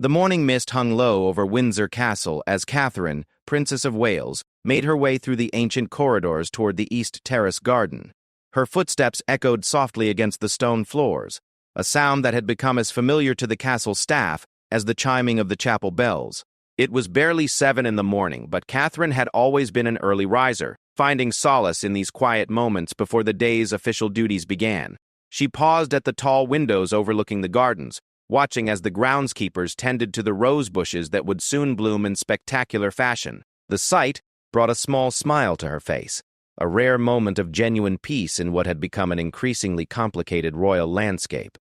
The morning mist hung low over Windsor Castle as Catherine, Princess of Wales, made her way through the ancient corridors toward the East Terrace garden. Her footsteps echoed softly against the stone floors, a sound that had become as familiar to the castle staff as the chiming of the chapel bells. It was barely 7 in the morning, but Catherine had always been an early riser, finding solace in these quiet moments before the day's official duties began. She paused at the tall windows overlooking the gardens, watching as the groundskeepers tended to the rose bushes that would soon bloom in spectacular fashion. The sight brought a small smile to her face, a rare moment of genuine peace in what had become an increasingly complicated royal landscape.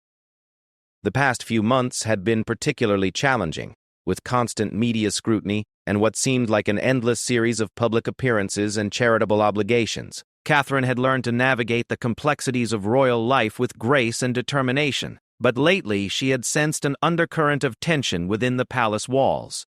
The past few months had been particularly challenging, with constant media scrutiny and what seemed like an endless series of public appearances and charitable obligations. Catherine had learned to navigate the complexities of royal life with grace and determination, but lately she had sensed an undercurrent of tension within the palace walls.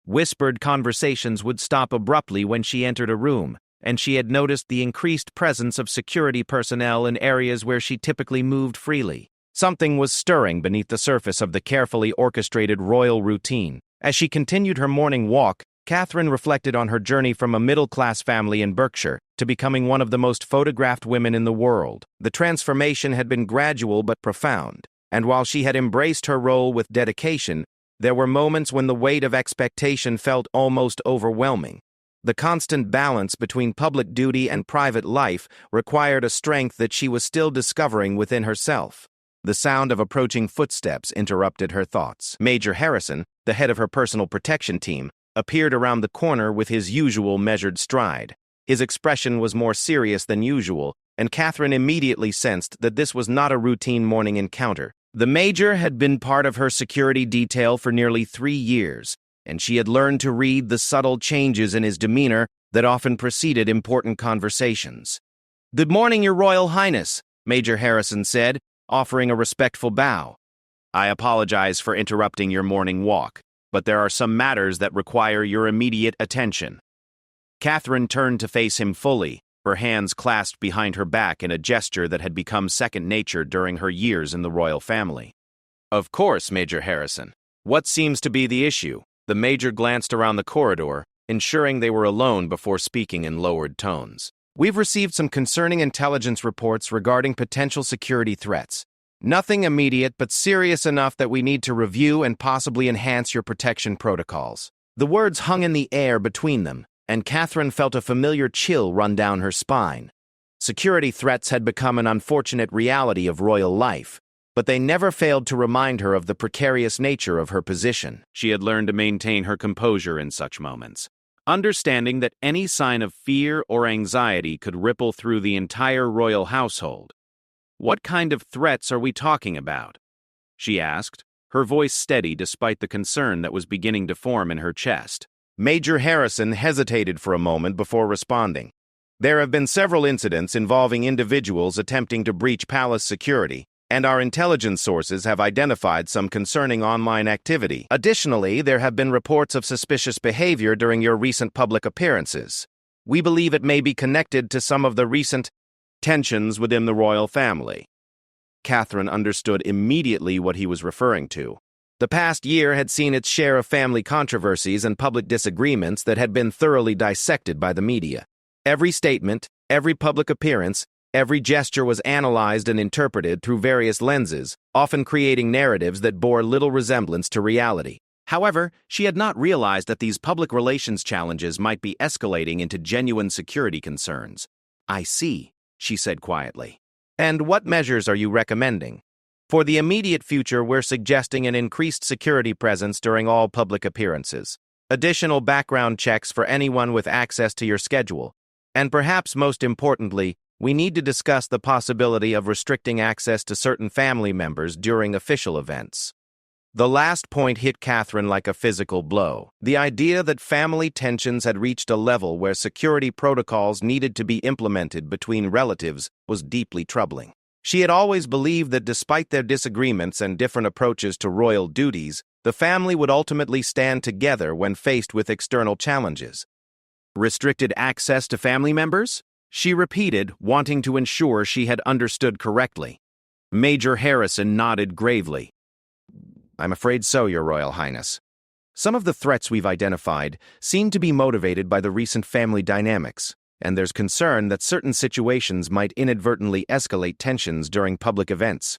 Whispered conversations would stop abruptly when she entered a room, and she had noticed the increased presence of security personnel in areas where she typically moved freely. Something was stirring beneath the surface of the carefully orchestrated royal routine. As she continued her morning walk, Catherine reflected on her journey from a middle-class family in Berkshire to becoming one of the most photographed women in the world. The transformation had been gradual but profound, and while she had embraced her role with dedication, there were moments when the weight of expectation felt almost overwhelming. The constant balance between public duty and private life required a strength that she was still discovering within herself. The sound of approaching footsteps interrupted her thoughts. Major Harrison, the head of her personal protection team, appeared around the corner with his usual measured stride. His expression was more serious than usual, and Catherine immediately sensed that this was not a routine morning encounter. The Major had been part of her security detail for nearly 3 years, and she had learned to read the subtle changes in his demeanor that often preceded important conversations. "Good morning, Your Royal Highness," Major Harrison said, offering a respectful bow. "I apologize for interrupting your morning walk, but there are some matters that require your immediate attention." Catherine turned to face him fully, her hands clasped behind her back in a gesture that had become second nature during her years in the royal family. "Of course, Major Harrison. What seems to be the issue?" The Major glanced around the corridor, ensuring they were alone before speaking in lowered tones. "We've received some concerning intelligence reports regarding potential security threats. Nothing immediate, but serious enough that we need to review and possibly enhance your protection protocols." The words hung in the air between them, and Catherine felt a familiar chill run down her spine. Security threats had become an unfortunate reality of royal life, but they never failed to remind her of the precarious nature of her position. She had learned to maintain her composure in such moments, understanding that any sign of fear or anxiety could ripple through the entire royal household. "What kind of threats are we talking about?" she asked, her voice steady despite the concern that was beginning to form in her chest. Major Harrison hesitated for a moment before responding. "There have been several incidents involving individuals attempting to breach palace security, and our intelligence sources have identified some concerning online activity. Additionally, there have been reports of suspicious behavior during your recent public appearances. We believe it may be connected to some of the recent tensions within the royal family." Catherine understood immediately what he was referring to. The past year had seen its share of family controversies and public disagreements that had been thoroughly dissected by the media. Every statement, every public appearance, every gesture was analyzed and interpreted through various lenses, often creating narratives that bore little resemblance to reality. However, she had not realized that these public relations challenges might be escalating into genuine security concerns. "I see," she said quietly. "And what measures are you recommending?" "For the immediate future, we're suggesting an increased security presence during all public appearances, additional background checks for anyone with access to your schedule, and perhaps most importantly, we need to discuss the possibility of restricting access to certain family members during official events." The last point hit Catherine like a physical blow. The idea that family tensions had reached a level where security protocols needed to be implemented between relatives was deeply troubling. She had always believed that despite their disagreements and different approaches to royal duties, the family would ultimately stand together when faced with external challenges. "Restricted access to family members?" she repeated, wanting to ensure she had understood correctly. Major Harrison nodded gravely. I'm afraid so, Your Royal Highness. Some of the threats we've identified seem to be motivated by the recent family dynamics, and there's concern that certain situations might inadvertently escalate tensions during public events.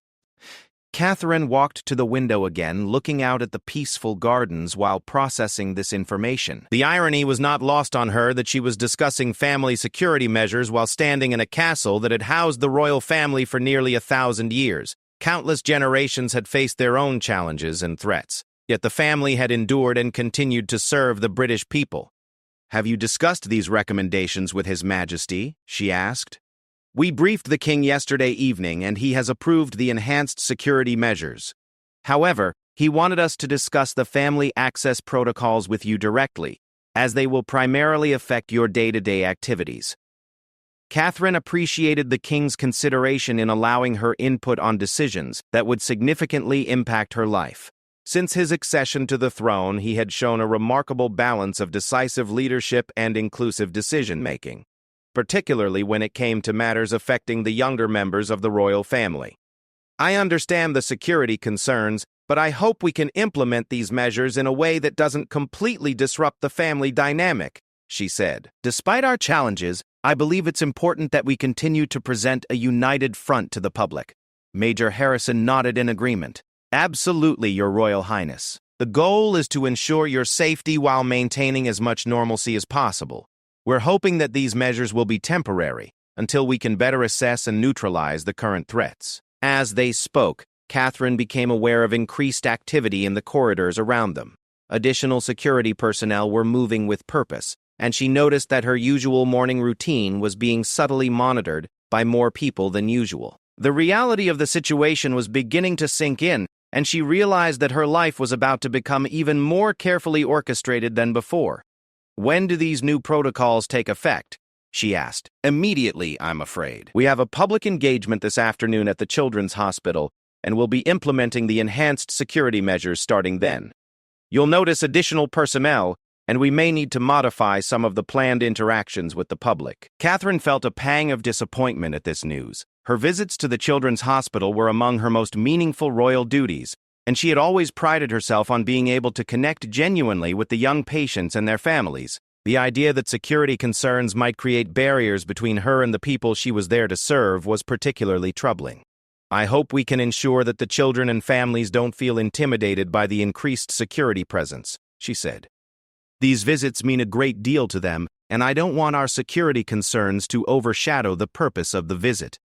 Catherine walked to the window again, looking out at the peaceful gardens while processing this information. The irony was not lost on her that she was discussing family security measures while standing in a castle that had housed the royal family for nearly 1,000 years. Countless generations had faced their own challenges and threats, yet the family had endured and continued to serve the British people. "Have you discussed these recommendations with His Majesty?" she asked. "We briefed the king yesterday evening, and he has approved the enhanced security measures. However, he wanted us to discuss the family access protocols with you directly, as they will primarily affect your day-to-day activities." Catherine appreciated the king's consideration in allowing her input on decisions that would significantly impact her life. Since his accession to the throne, he had shown a remarkable balance of decisive leadership and inclusive decision-making, particularly when it came to matters affecting the younger members of the royal family. "I understand the security concerns, but I hope we can implement these measures in a way that doesn't completely disrupt the family dynamic," she said. "Despite our challenges, I believe it's important that we continue to present a united front to the public." Major Harrison nodded in agreement. "Absolutely, Your Royal Highness. The goal is to ensure your safety while maintaining as much normalcy as possible. We're hoping that these measures will be temporary, until we can better assess and neutralize the current threats." As they spoke, Catherine became aware of increased activity in the corridors around them. Additional security personnel were moving with purpose, and she noticed that her usual morning routine was being subtly monitored by more people than usual. The reality of the situation was beginning to sink in, and she realized that her life was about to become even more carefully orchestrated than before. "When do these new protocols take effect?" she asked. "Immediately, I'm afraid. We have a public engagement this afternoon at the Children's Hospital, and we'll be implementing the enhanced security measures starting then. You'll notice additional personnel, and we may need to modify some of the planned interactions with the public." Catherine felt a pang of disappointment at this news. Her visits to the Children's Hospital were among her most meaningful royal duties, and she had always prided herself on being able to connect genuinely with the young patients and their families. The idea that security concerns might create barriers between her and the people she was there to serve was particularly troubling. "I hope we can ensure that the children and families don't feel intimidated by the increased security presence," she said. "These visits mean a great deal to them, and I don't want our security concerns to overshadow the purpose of the visit.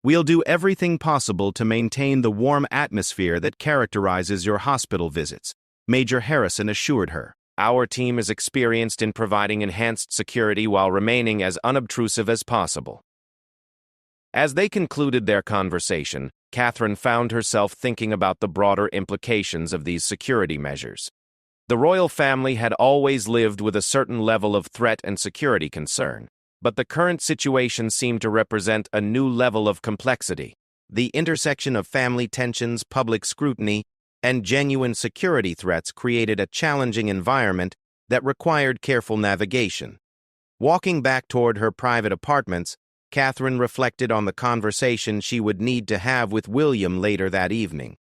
We'll do everything possible to maintain the warm atmosphere that characterizes your hospital visits," Major Harrison assured her. "Our team is experienced in providing enhanced security while remaining as unobtrusive as possible." As they concluded their conversation, Catherine found herself thinking about the broader implications of these security measures. The royal family had always lived with a certain level of threat and security concern, but the current situation seemed to represent a new level of complexity. The intersection of family tensions, public scrutiny, and genuine security threats created a challenging environment that required careful navigation. Walking back toward her private apartments, Catherine reflected on the conversation she would need to have with William later that evening.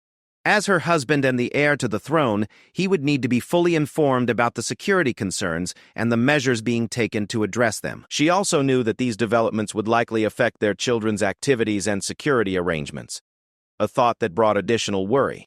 As her husband and the heir to the throne, he would need to be fully informed about the security concerns and the measures being taken to address them. She also knew that these developments would likely affect their children's activities and security arrangements, a thought that brought additional worry.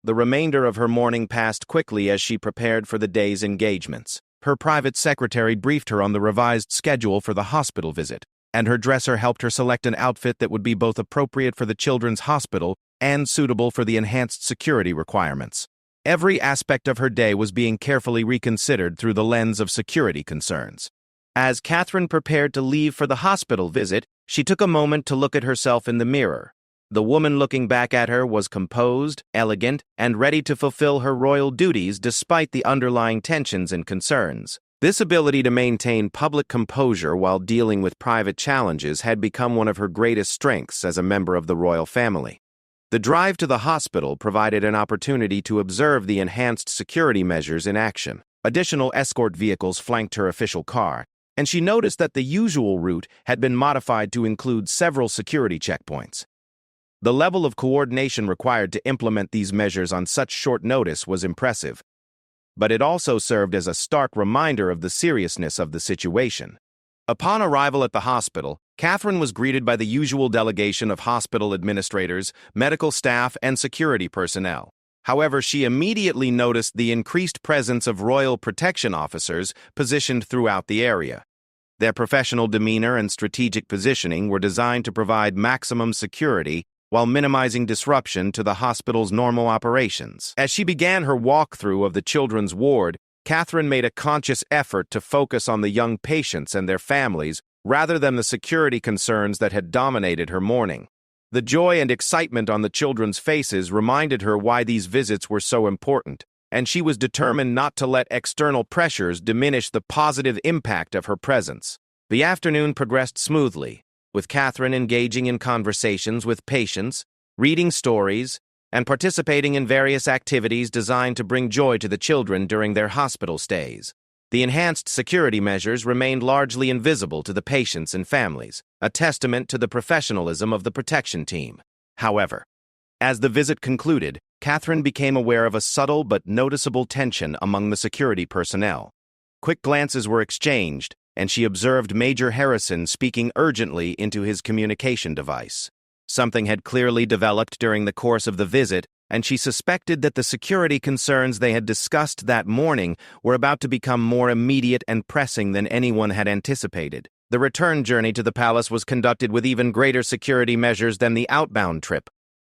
The remainder of her morning passed quickly as she prepared for the day's engagements. Her private secretary briefed her on the revised schedule for the hospital visit, and her dresser helped her select an outfit that would be both appropriate for the children's hospital and suitable for the enhanced security requirements. Every aspect of her day was being carefully reconsidered through the lens of security concerns. As Catherine prepared to leave for the hospital visit, she took a moment to look at herself in the mirror. The woman looking back at her was composed, elegant, and ready to fulfill her royal duties despite the underlying tensions and concerns. This ability to maintain public composure while dealing with private challenges had become one of her greatest strengths as a member of the royal family. The drive to the hospital provided an opportunity to observe the enhanced security measures in action. Additional escort vehicles flanked her official car, and she noticed that the usual route had been modified to include several security checkpoints. The level of coordination required to implement these measures on such short notice was impressive, but it also served as a stark reminder of the seriousness of the situation. Upon arrival at the hospital, Catherine was greeted by the usual delegation of hospital administrators, medical staff, and security personnel. However, she immediately noticed the increased presence of royal protection officers positioned throughout the area. Their professional demeanor and strategic positioning were designed to provide maximum security while minimizing disruption to the hospital's normal operations. As she began her walkthrough of the children's ward, Catherine made a conscious effort to focus on the young patients and their families rather than the security concerns that had dominated her morning. The joy and excitement on the children's faces reminded her why these visits were so important, and she was determined not to let external pressures diminish the positive impact of her presence. The afternoon progressed smoothly, with Catherine engaging in conversations with patients, reading stories, and participating in various activities designed to bring joy to the children during their hospital stays. The enhanced security measures remained largely invisible to the patients and families, a testament to the professionalism of the protection team. However, as the visit concluded, Catherine became aware of a subtle but noticeable tension among the security personnel. Quick glances were exchanged, and she observed Major Harrison speaking urgently into his communication device. Something had clearly developed during the course of the visit, and she suspected that the security concerns they had discussed that morning were about to become more immediate and pressing than anyone had anticipated. The return journey to the palace was conducted with even greater security measures than the outbound trip,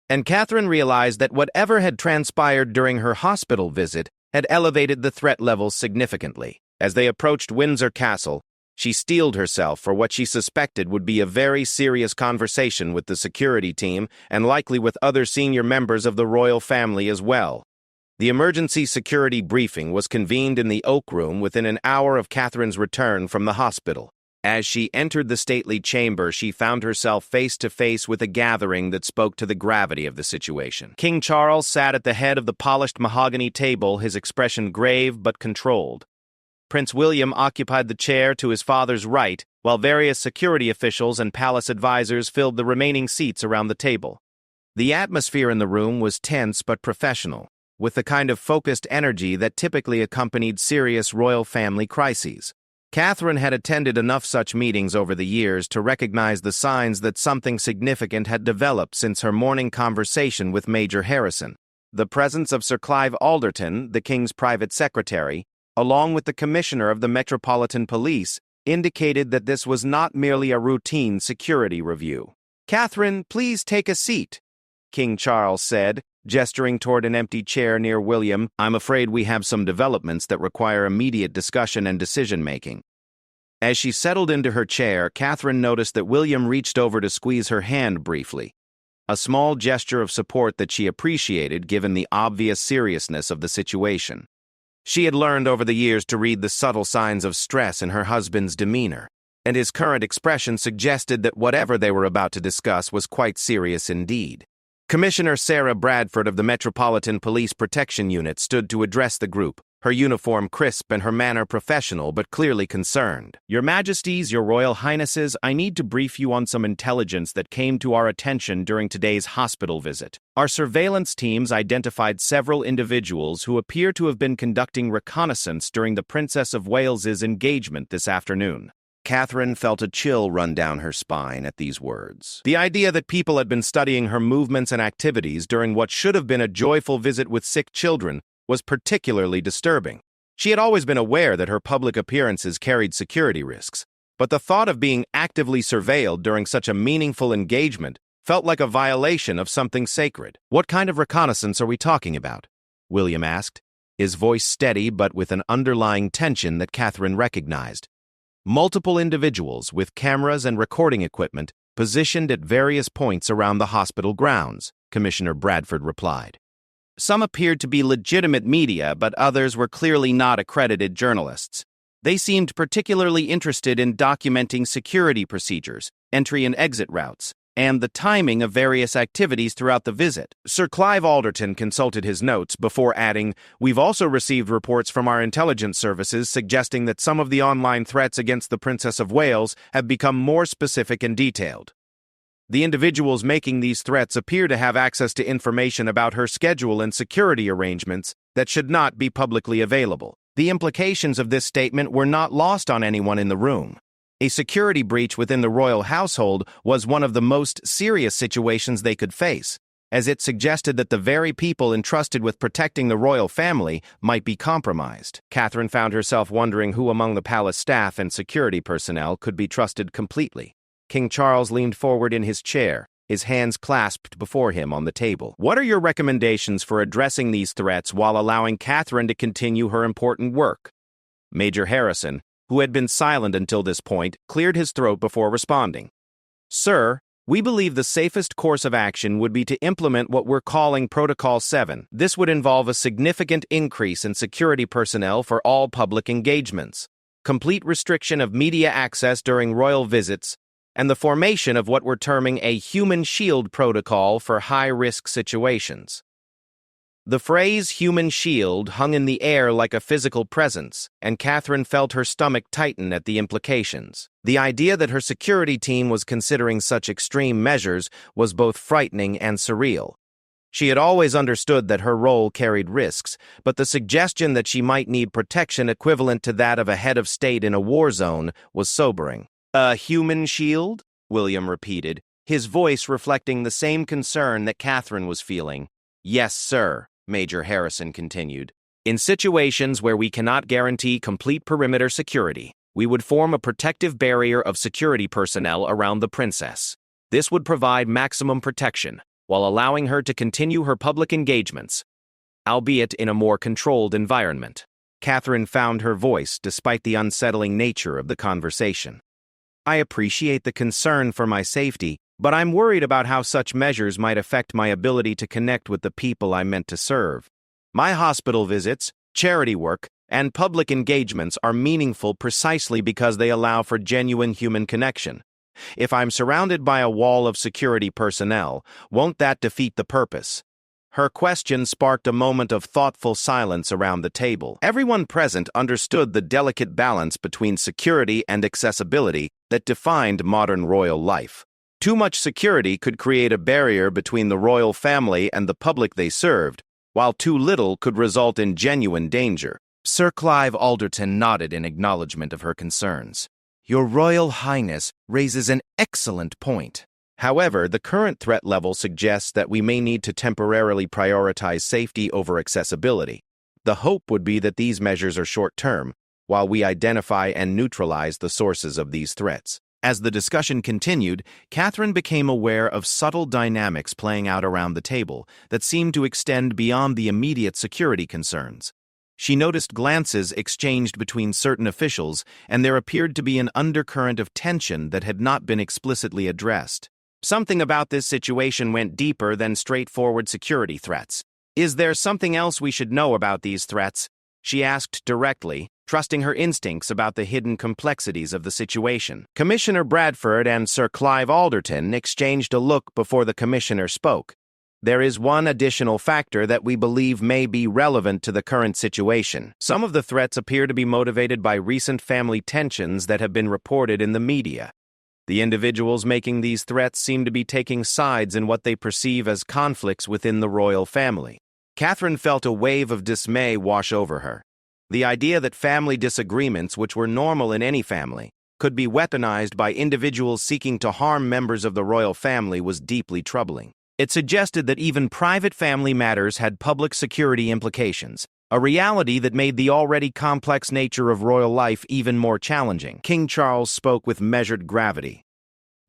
and Catherine realized that whatever had transpired during her hospital visit had elevated the threat levels significantly. As they approached Windsor Castle, she steeled herself for what she suspected would be a very serious conversation with the security team and likely with other senior members of the royal family as well. The emergency security briefing was convened in the Oak Room within an hour of Catherine's return from the hospital. As she entered the stately chamber, she found herself face to face with a gathering that spoke to the gravity of the situation. King Charles sat at the head of the polished mahogany table, his expression grave but controlled. Prince William occupied the chair to his father's right, while various security officials and palace advisors filled the remaining seats around the table. The atmosphere in the room was tense but professional, with the kind of focused energy that typically accompanied serious royal family crises. Catherine had attended enough such meetings over the years to recognize the signs that something significant had developed since her morning conversation with Major Harrison. The presence of Sir Clive Alderton, the King's private secretary, along with the Commissioner of the Metropolitan Police, indicated that this was not merely a routine security review. "Catherine, please take a seat," King Charles said, gesturing toward an empty chair near William. "I'm afraid we have some developments that require immediate discussion and decision-making." As she settled into her chair, Catherine noticed that William reached over to squeeze her hand briefly, a small gesture of support that she appreciated given the obvious seriousness of the situation. She had learned over the years to read the subtle signs of stress in her husband's demeanor, and his current expression suggested that whatever they were about to discuss was quite serious indeed. Commissioner Sarah Bradford of the Metropolitan Police Protection Unit stood to address the group, her uniform crisp and her manner professional but clearly concerned. "Your Majesties, Your Royal Highnesses, I need to brief you on some intelligence that came to our attention during today's hospital visit. Our surveillance teams identified several individuals who appear to have been conducting reconnaissance during the Princess of Wales's engagement this afternoon." Catherine felt a chill run down her spine at these words. The idea that people had been studying her movements and activities during what should have been a joyful visit with sick children was particularly disturbing. She had always been aware that her public appearances carried security risks, but the thought of being actively surveilled during such a meaningful engagement felt like a violation of something sacred. "What kind of reconnaissance are we talking about?" William asked, his voice steady but with an underlying tension that Catherine recognized. "Multiple individuals with cameras and recording equipment positioned at various points around the hospital grounds," Commissioner Bradford replied. "Some appeared to be legitimate media, but others were clearly not accredited journalists. They seemed particularly interested in documenting security procedures, entry and exit routes, and the timing of various activities throughout the visit." Sir Clive Alderton consulted his notes before adding, "We've also received reports from our intelligence services suggesting that some of the online threats against the Princess of Wales have become more specific and detailed." The individuals making these threats appear to have access to information about her schedule and security arrangements that should not be publicly available. The implications of this statement were not lost on anyone in the room. A security breach within the royal household was one of the most serious situations they could face, as it suggested that the very people entrusted with protecting the royal family might be compromised. Catherine found herself wondering who among the palace staff and security personnel could be trusted completely. King Charles leaned forward in his chair, his hands clasped before him on the table. What are your recommendations for addressing these threats while allowing Catherine to continue her important work? Major Harrison, who had been silent until this point, cleared his throat before responding. Sir, we believe the safest course of action would be to implement what we're calling Protocol 7. This would involve a significant increase in security personnel for all public engagements, complete restriction of media access during royal visits, and the formation of what we're terming a human shield protocol for high-risk situations. The phrase human shield hung in the air like a physical presence, and Catherine felt her stomach tighten at the implications. The idea that her security team was considering such extreme measures was both frightening and surreal. She had always understood that her role carried risks, but the suggestion that she might need protection equivalent to that of a head of state in a war zone was sobering. A human shield? William repeated, his voice reflecting the same concern that Catherine was feeling. Yes, sir, Major Harrison continued. In situations where we cannot guarantee complete perimeter security, we would form a protective barrier of security personnel around the princess. This would provide maximum protection, while allowing her to continue her public engagements, albeit in a more controlled environment. Catherine found her voice despite the unsettling nature of the conversation. I appreciate the concern for my safety, but I'm worried about how such measures might affect my ability to connect with the people I'm meant to serve. My hospital visits, charity work, and public engagements are meaningful precisely because they allow for genuine human connection. If I'm surrounded by a wall of security personnel, won't that defeat the purpose? Her question sparked a moment of thoughtful silence around the table. Everyone present understood the delicate balance between security and accessibility that defined modern royal life. Too much security could create a barrier between the royal family and the public they served, while too little could result in genuine danger. Sir Clive Alderton nodded in acknowledgement of her concerns. Your Royal Highness raises an excellent point. However, the current threat level suggests that we may need to temporarily prioritize safety over accessibility. The hope would be that these measures are short-term, while we identify and neutralize the sources of these threats. As the discussion continued, Catherine became aware of subtle dynamics playing out around the table that seemed to extend beyond the immediate security concerns. She noticed glances exchanged between certain officials, and there appeared to be an undercurrent of tension that had not been explicitly addressed. Something about this situation went deeper than straightforward security threats. Is there something else we should know about these threats? She asked directly, trusting her instincts about the hidden complexities of the situation. Commissioner Bradford and Sir Clive Alderton exchanged a look before the commissioner spoke. There is one additional factor that we believe may be relevant to the current situation. Some of the threats appear to be motivated by recent family tensions that have been reported in the media. The individuals making these threats seem to be taking sides in what they perceive as conflicts within the royal family. Catherine felt a wave of dismay wash over her. The idea that family disagreements, which were normal in any family, could be weaponized by individuals seeking to harm members of the royal family was deeply troubling. It suggested that even private family matters had public security implications, a reality that made the already complex nature of royal life even more challenging. King Charles spoke with measured gravity.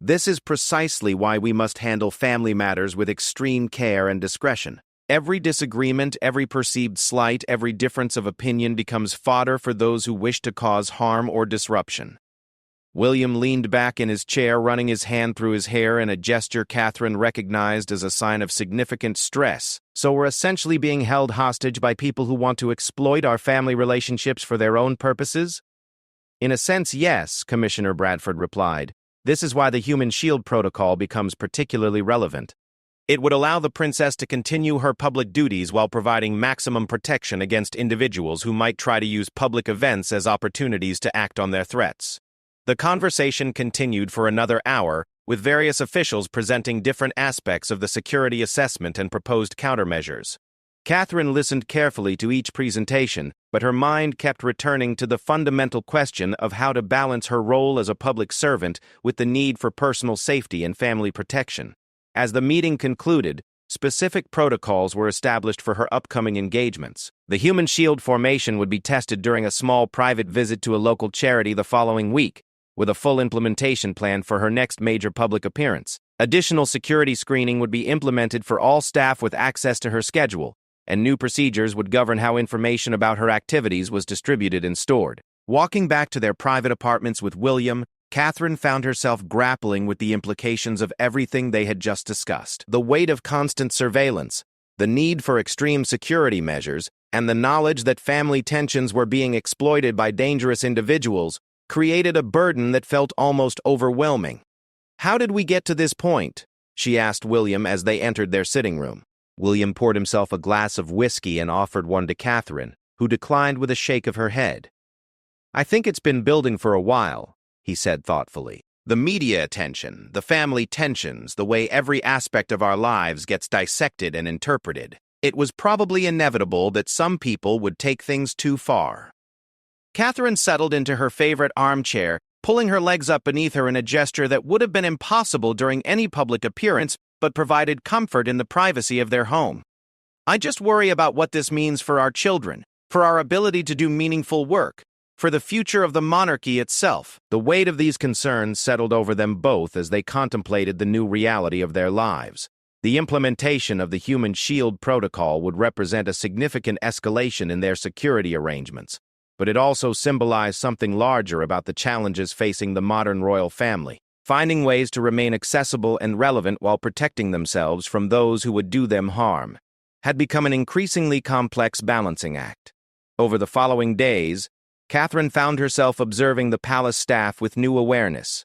This is precisely why we must handle family matters with extreme care and discretion. Every disagreement, every perceived slight, every difference of opinion becomes fodder for those who wish to cause harm or disruption. William leaned back in his chair, running his hand through his hair in a gesture Catherine recognized as a sign of significant stress. So we're essentially being held hostage by people who want to exploit our family relationships for their own purposes? In a sense, yes, Commissioner Bradford replied. This is why the Human Shield Protocol becomes particularly relevant. It would allow the princess to continue her public duties while providing maximum protection against individuals who might try to use public events as opportunities to act on their threats. The conversation continued for another hour, with various officials presenting different aspects of the security assessment and proposed countermeasures. Catherine listened carefully to each presentation, but her mind kept returning to the fundamental question of how to balance her role as a public servant with the need for personal safety and family protection. As the meeting concluded, specific protocols were established for her upcoming engagements. The human shield formation would be tested during a small private visit to a local charity the following week, with a full implementation plan for her next major public appearance. Additional security screening would be implemented for all staff with access to her schedule, and new procedures would govern how information about her activities was distributed and stored. Walking back to their private apartments with William, Catherine found herself grappling with the implications of everything they had just discussed. The weight of constant surveillance, the need for extreme security measures, and the knowledge that family tensions were being exploited by dangerous individuals created a burden that felt almost overwhelming. "How did we get to this point?" she asked William as they entered their sitting room. William poured himself a glass of whiskey and offered one to Catherine, who declined with a shake of her head. "I think it's been building for a while," he said thoughtfully. "The media attention, the family tensions, the way every aspect of our lives gets dissected and interpreted. It was probably inevitable that some people would take things too far." Catherine settled into her favorite armchair, pulling her legs up beneath her in a gesture that would have been impossible during any public appearance, but provided comfort in the privacy of their home. "I just worry about what this means for our children, for our ability to do meaningful work, for the future of the monarchy itself." The weight of these concerns settled over them both as they contemplated the new reality of their lives. The implementation of the human shield protocol would represent a significant escalation in their security arrangements, but it also symbolized something larger about the challenges facing the modern royal family. Finding ways to remain accessible and relevant while protecting themselves from those who would do them harm had become an increasingly complex balancing act. Over the following days, Catherine found herself observing the palace staff with new awareness,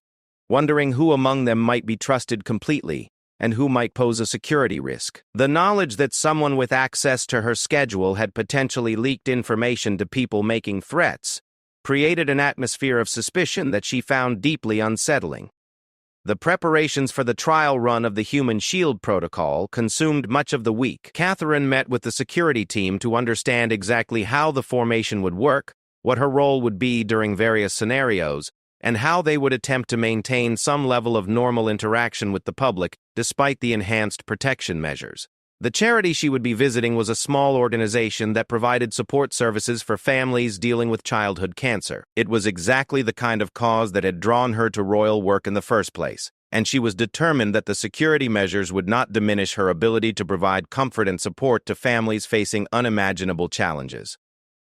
wondering who among them might be trusted completely and who might pose a security risk. The knowledge that someone with access to her schedule had potentially leaked information to people making threats created an atmosphere of suspicion that she found deeply unsettling. The preparations for the trial run of the human shield protocol consumed much of the week. Catherine met with the security team to understand exactly how the formation would work, what her role would be during various scenarios, and how they would attempt to maintain some level of normal interaction with the public despite the enhanced protection measures. The charity she would be visiting was a small organization that provided support services for families dealing with childhood cancer. It was exactly the kind of cause that had drawn her to royal work in the first place, and she was determined that the security measures would not diminish her ability to provide comfort and support to families facing unimaginable challenges.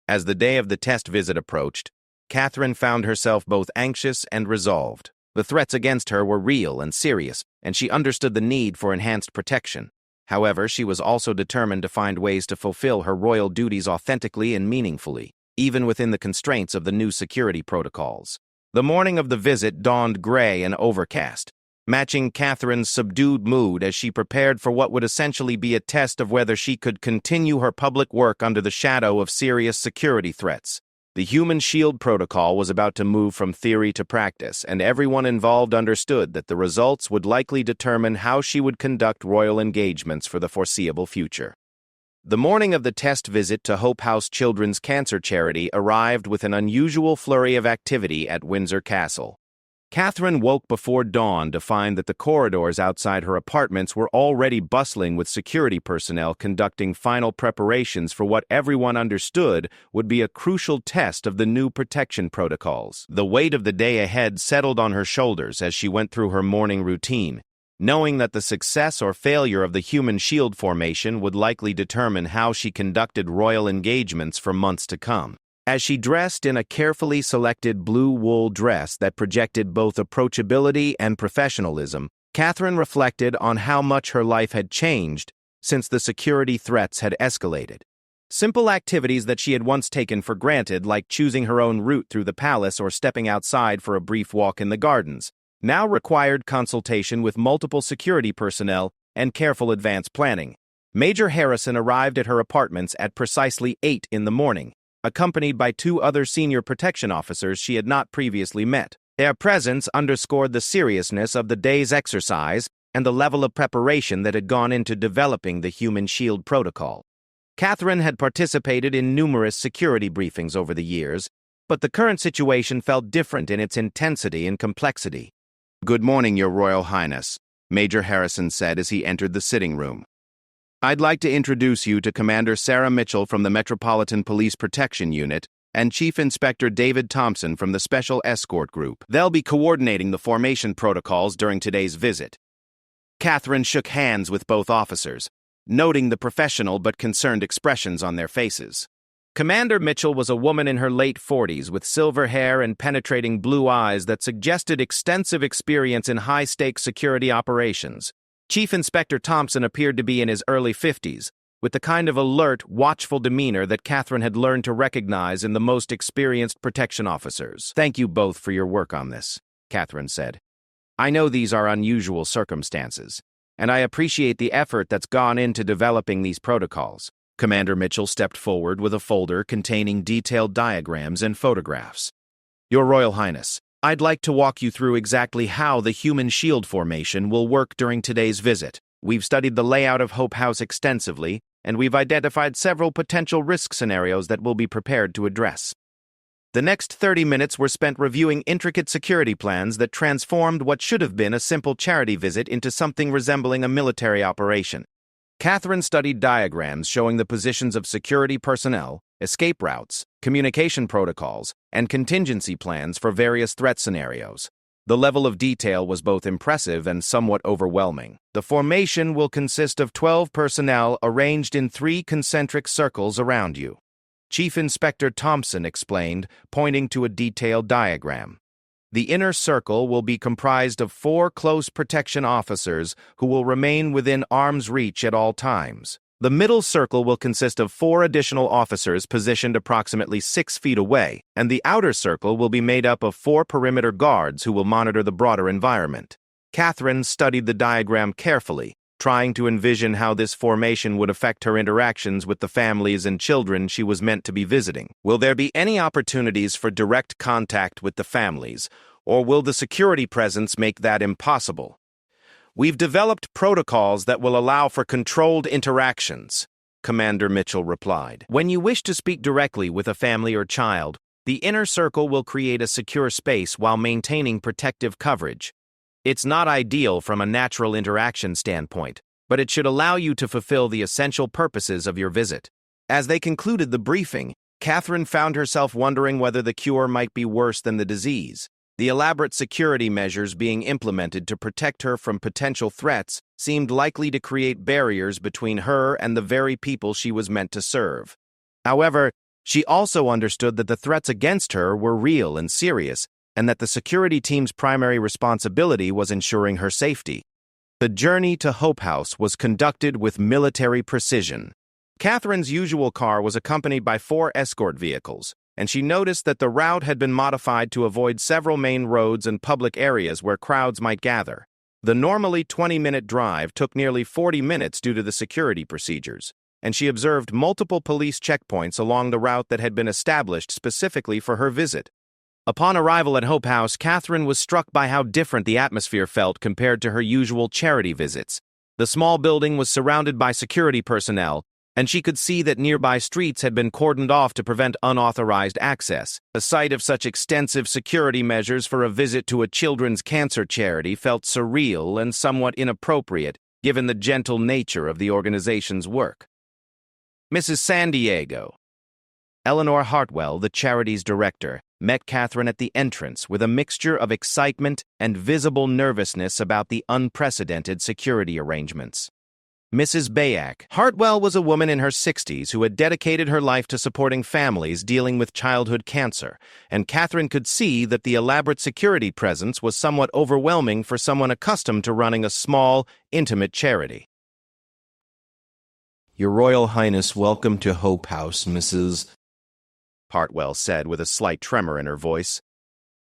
As the day of the test visit approached, Catherine found herself both anxious and resolved. The threats against her were real and serious, and she understood the need for enhanced protection. However, she was also determined to find ways to fulfill her royal duties authentically and meaningfully, even within the constraints of the new security protocols. The morning of the visit dawned gray and overcast, matching Catherine's subdued mood as she prepared for what would essentially be a test of whether she could continue her public work under the shadow of serious security threats. The human shield protocol was about to move from theory to practice, and everyone involved understood that the results would likely determine how she would conduct royal engagements for the foreseeable future. The morning of the test visit to Hope House Children's Cancer Charity arrived with an unusual flurry of activity at Windsor Castle. Catherine woke before dawn to find that the corridors outside her apartments were already bustling with security personnel conducting final preparations for what everyone understood would be a crucial test of the new protection protocols. The weight of the day ahead settled on her shoulders as she went through her morning routine, knowing that the success or failure of the human shield formation would likely determine how she conducted royal engagements for months to come. As she dressed in a carefully selected blue wool dress that projected both approachability and professionalism, Catherine reflected on how much her life had changed since the security threats had escalated. Simple activities that she had once taken for granted, like choosing her own route through the palace or stepping outside for a brief walk in the gardens, now required consultation with multiple security personnel and careful advance planning. Major Harrison arrived at her apartments at precisely 8 in the morning, accompanied by 2 other senior protection officers she had not previously met. Their presence underscored the seriousness of the day's exercise and the level of preparation that had gone into developing the human shield protocol. Catherine had participated in numerous security briefings over the years, but the current situation felt different in its intensity and complexity. "Good morning, Your Royal Highness," Major Harrison said as he entered the sitting room. "I'd like to introduce you to Commander Sarah Mitchell from the Metropolitan Police Protection Unit and Chief Inspector David Thompson from the Special Escort Group. They'll be coordinating the formation protocols during today's visit." Catherine shook hands with both officers, noting the professional but concerned expressions on their faces. Commander Mitchell was a woman in her late 40s with silver hair and penetrating blue eyes that suggested extensive experience in high-stakes security operations. Chief Inspector Thompson appeared to be in his early 50s, with the kind of alert, watchful demeanor that Catherine had learned to recognize in the most experienced protection officers. "Thank you both for your work on this," Catherine said. "I know these are unusual circumstances, and I appreciate the effort that's gone into developing these protocols." Commander Mitchell stepped forward with a folder containing detailed diagrams and photographs. "Your Royal Highness, I'd like to walk you through exactly how the human shield formation will work during today's visit. We've studied the layout of Hope House extensively, and we've identified several potential risk scenarios that we'll be prepared to address." The next 30 minutes were spent reviewing intricate security plans that transformed what should have been a simple charity visit into something resembling a military operation. Catherine studied diagrams showing the positions of security personnel, escape routes, communication protocols, and contingency plans for various threat scenarios. The level of detail was both impressive and somewhat overwhelming. "The formation will consist of 12 personnel arranged in 3 concentric circles around you," Chief Inspector Thompson explained, pointing to a detailed diagram. "The inner circle will be comprised of 4 close protection officers who will remain within arm's reach at all times. The middle circle will consist of 4 additional officers positioned approximately 6 feet away, and the outer circle will be made up of 4 perimeter guards who will monitor the broader environment." Catherine studied the diagram carefully, trying to envision how this formation would affect her interactions with the families and children she was meant to be visiting. Will there be any opportunities for direct contact with the families, or will the security presence make that impossible? "We've developed protocols that will allow for controlled interactions," Commander Mitchell replied. "When you wish to speak directly with a family or child, the inner circle will create a secure space while maintaining protective coverage. It's not ideal from a natural interaction standpoint, but it should allow you to fulfill the essential purposes of your visit." As they concluded the briefing, Catherine found herself wondering whether the cure might be worse than the disease. The elaborate security measures being implemented to protect her from potential threats seemed likely to create barriers between her and the very people she was meant to serve. However, she also understood that the threats against her were real and serious, and that the security team's primary responsibility was ensuring her safety. The journey to Hope House was conducted with military precision. Catherine's usual car was accompanied by 4 escort vehicles, and she noticed that the route had been modified to avoid several main roads and public areas where crowds might gather. The normally 20-minute drive took nearly 40 minutes due to the security procedures, and she observed multiple police checkpoints along the route that had been established specifically for her visit. Upon arrival at Hope House, Catherine was struck by how different the atmosphere felt compared to her usual charity visits. The small building was surrounded by security personnel, and she could see that nearby streets had been cordoned off to prevent unauthorized access. The sight of such extensive security measures for a visit to a children's cancer charity felt surreal and somewhat inappropriate, given the gentle nature of the organization's work. Mrs. San Diego. Eleanor Hartwell, the charity's director, met Catherine at the entrance with a mixture of excitement and visible nervousness about the unprecedented security arrangements. Mrs. Bayak. Hartwell was a woman in her 60s who had dedicated her life to supporting families dealing with childhood cancer, and Catherine could see that the elaborate security presence was somewhat overwhelming for someone accustomed to running a small, intimate charity. "Your Royal Highness, welcome to Hope House, Mrs. Hartwell said with a slight tremor in her voice.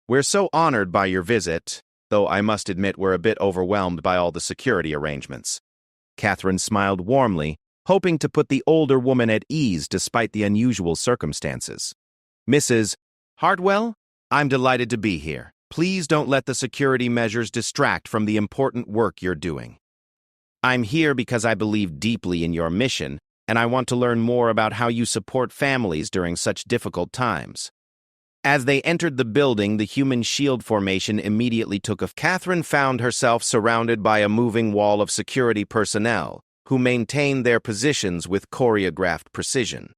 "We're so honored by your visit, though I must admit we're a bit overwhelmed by all the security arrangements." Catherine smiled warmly, hoping to put the older woman at ease despite the unusual circumstances. "Mrs. Hartwell, I'm delighted to be here. Please don't let the security measures distract from the important work you're doing. I'm here because I believe deeply in your mission, and I want to learn more about how you support families during such difficult times. As they entered the building, the human shield formation immediately took off. Catherine found herself surrounded by a moving wall of security personnel, who maintained their positions with choreographed precision.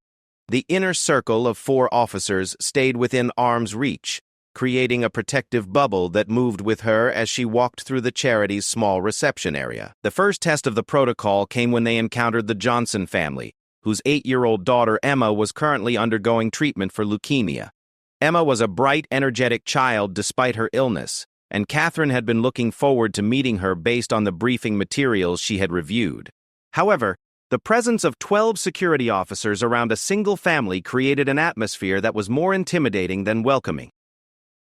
The inner circle of 4 officers stayed within arm's reach, creating a protective bubble that moved with her as she walked through the charity's small reception area. The first test of the protocol came when they encountered the Johnson family, whose 8-year-old daughter Emma was currently undergoing treatment for leukemia. Emma was a bright, energetic child despite her illness, and Catherine had been looking forward to meeting her based on the briefing materials she had reviewed. However, the presence of 12 security officers around a single family created an atmosphere that was more intimidating than welcoming.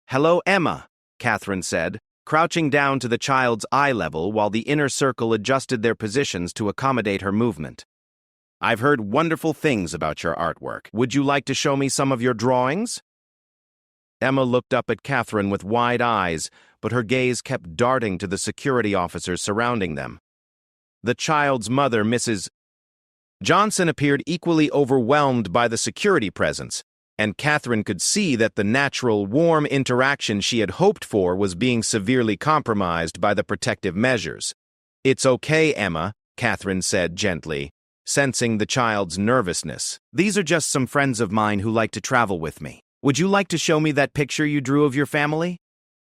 "Hello, Emma," Catherine said, crouching down to the child's eye level while the inner circle adjusted their positions to accommodate her movement. "I've heard wonderful things about your artwork. Would you like to show me some of your drawings?" Emma looked up at Catherine with wide eyes, but her gaze kept darting to the security officers surrounding them. The child's mother, Mrs. Johnson, appeared equally overwhelmed by the security presence, and Catherine could see that the natural, warm interaction she had hoped for was being severely compromised by the protective measures. "It's okay, Emma," Catherine said gently, sensing the child's nervousness. "These are just some friends of mine who like to travel with me. Would you like to show me that picture you drew of your family?"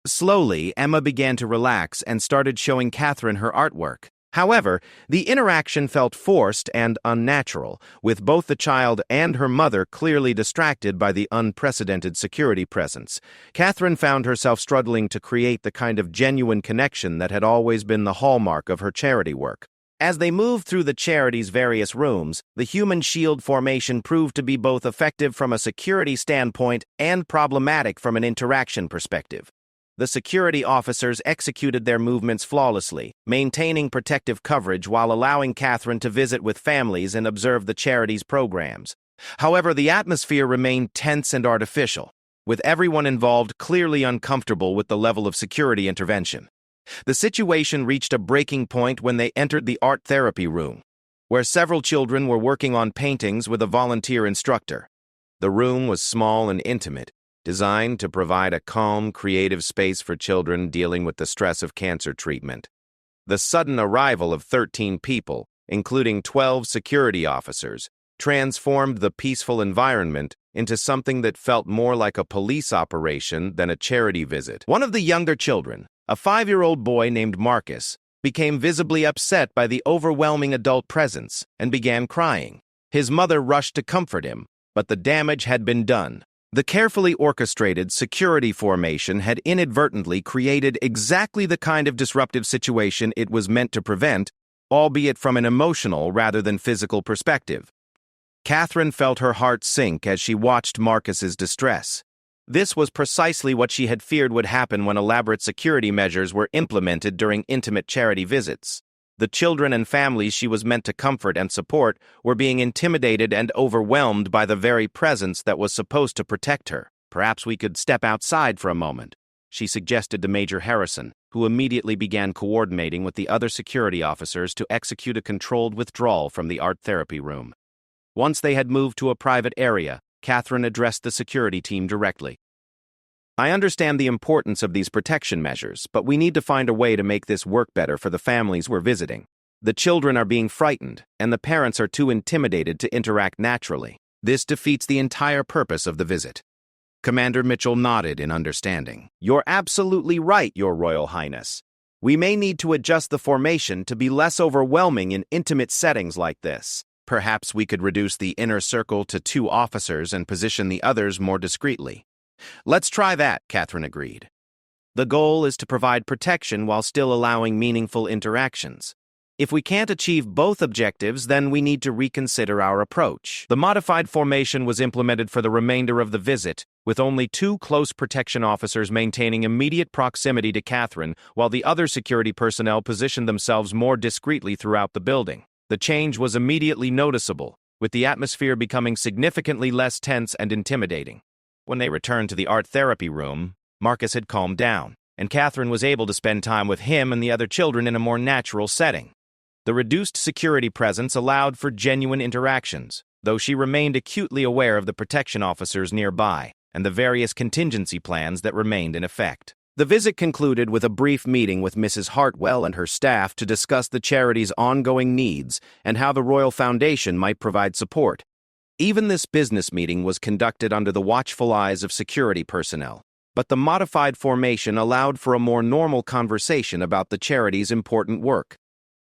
Slowly, Emma began to relax and started showing Catherine her artwork. However, the interaction felt forced and unnatural, with both the child and her mother clearly distracted by the unprecedented security presence. Catherine found herself struggling to create the kind of genuine connection that had always been the hallmark of her charity work. As they moved through the charity's various rooms, the human shield formation proved to be both effective from a security standpoint and problematic from an interaction perspective. The security officers executed their movements flawlessly, maintaining protective coverage while allowing Catherine to visit with families and observe the charity's programs. However, the atmosphere remained tense and artificial, with everyone involved clearly uncomfortable with the level of security intervention. The situation reached a breaking point when they entered the art therapy room, where several children were working on paintings with a volunteer instructor. The room was small and intimate, designed to provide a calm, creative space for children dealing with the stress of cancer treatment. The sudden arrival of 13 people, including 12 security officers, transformed the peaceful environment into something that felt more like a police operation than a charity visit. One of the younger children, a 5-year-old boy named Marcus, became visibly upset by the overwhelming adult presence and began crying. His mother rushed to comfort him, but the damage had been done. The carefully orchestrated security formation had inadvertently created exactly the kind of disruptive situation it was meant to prevent, albeit from an emotional rather than physical perspective. Catherine felt her heart sink as she watched Marcus's distress. This was precisely what she had feared would happen when elaborate security measures were implemented during intimate charity visits. The children and families she was meant to comfort and support were being intimidated and overwhelmed by the very presence that was supposed to protect her. "Perhaps we could step outside for a moment," she suggested to Major Harrison, who immediately began coordinating with the other security officers to execute a controlled withdrawal from the art therapy room. Once they had moved to a private area, Catherine addressed the security team directly. "I understand the importance of these protection measures, but we need to find a way to make this work better for the families we're visiting. The children are being frightened, and the parents are too intimidated to interact naturally. This defeats the entire purpose of the visit." Commander Mitchell nodded in understanding. "You're absolutely right, Your Royal Highness. We may need to adjust the formation to be less overwhelming in intimate settings like this. Perhaps we could reduce the inner circle to 2 officers and position the others more discreetly." "Let's try that," Catherine agreed. "The goal is to provide protection while still allowing meaningful interactions. If we can't achieve both objectives, then we need to reconsider our approach." The modified formation was implemented for the remainder of the visit, with only 2 close protection officers maintaining immediate proximity to Catherine, while the other security personnel positioned themselves more discreetly throughout the building. The change was immediately noticeable, with the atmosphere becoming significantly less tense and intimidating. When they returned to the art therapy room, Marcus had calmed down, and Catherine was able to spend time with him and the other children in a more natural setting. The reduced security presence allowed for genuine interactions, though she remained acutely aware of the protection officers nearby and the various contingency plans that remained in effect. The visit concluded with a brief meeting with Mrs. Hartwell and her staff to discuss the charity's ongoing needs and how the Royal Foundation might provide support. Even this business meeting was conducted under the watchful eyes of security personnel, but the modified formation allowed for a more normal conversation about the charity's important work.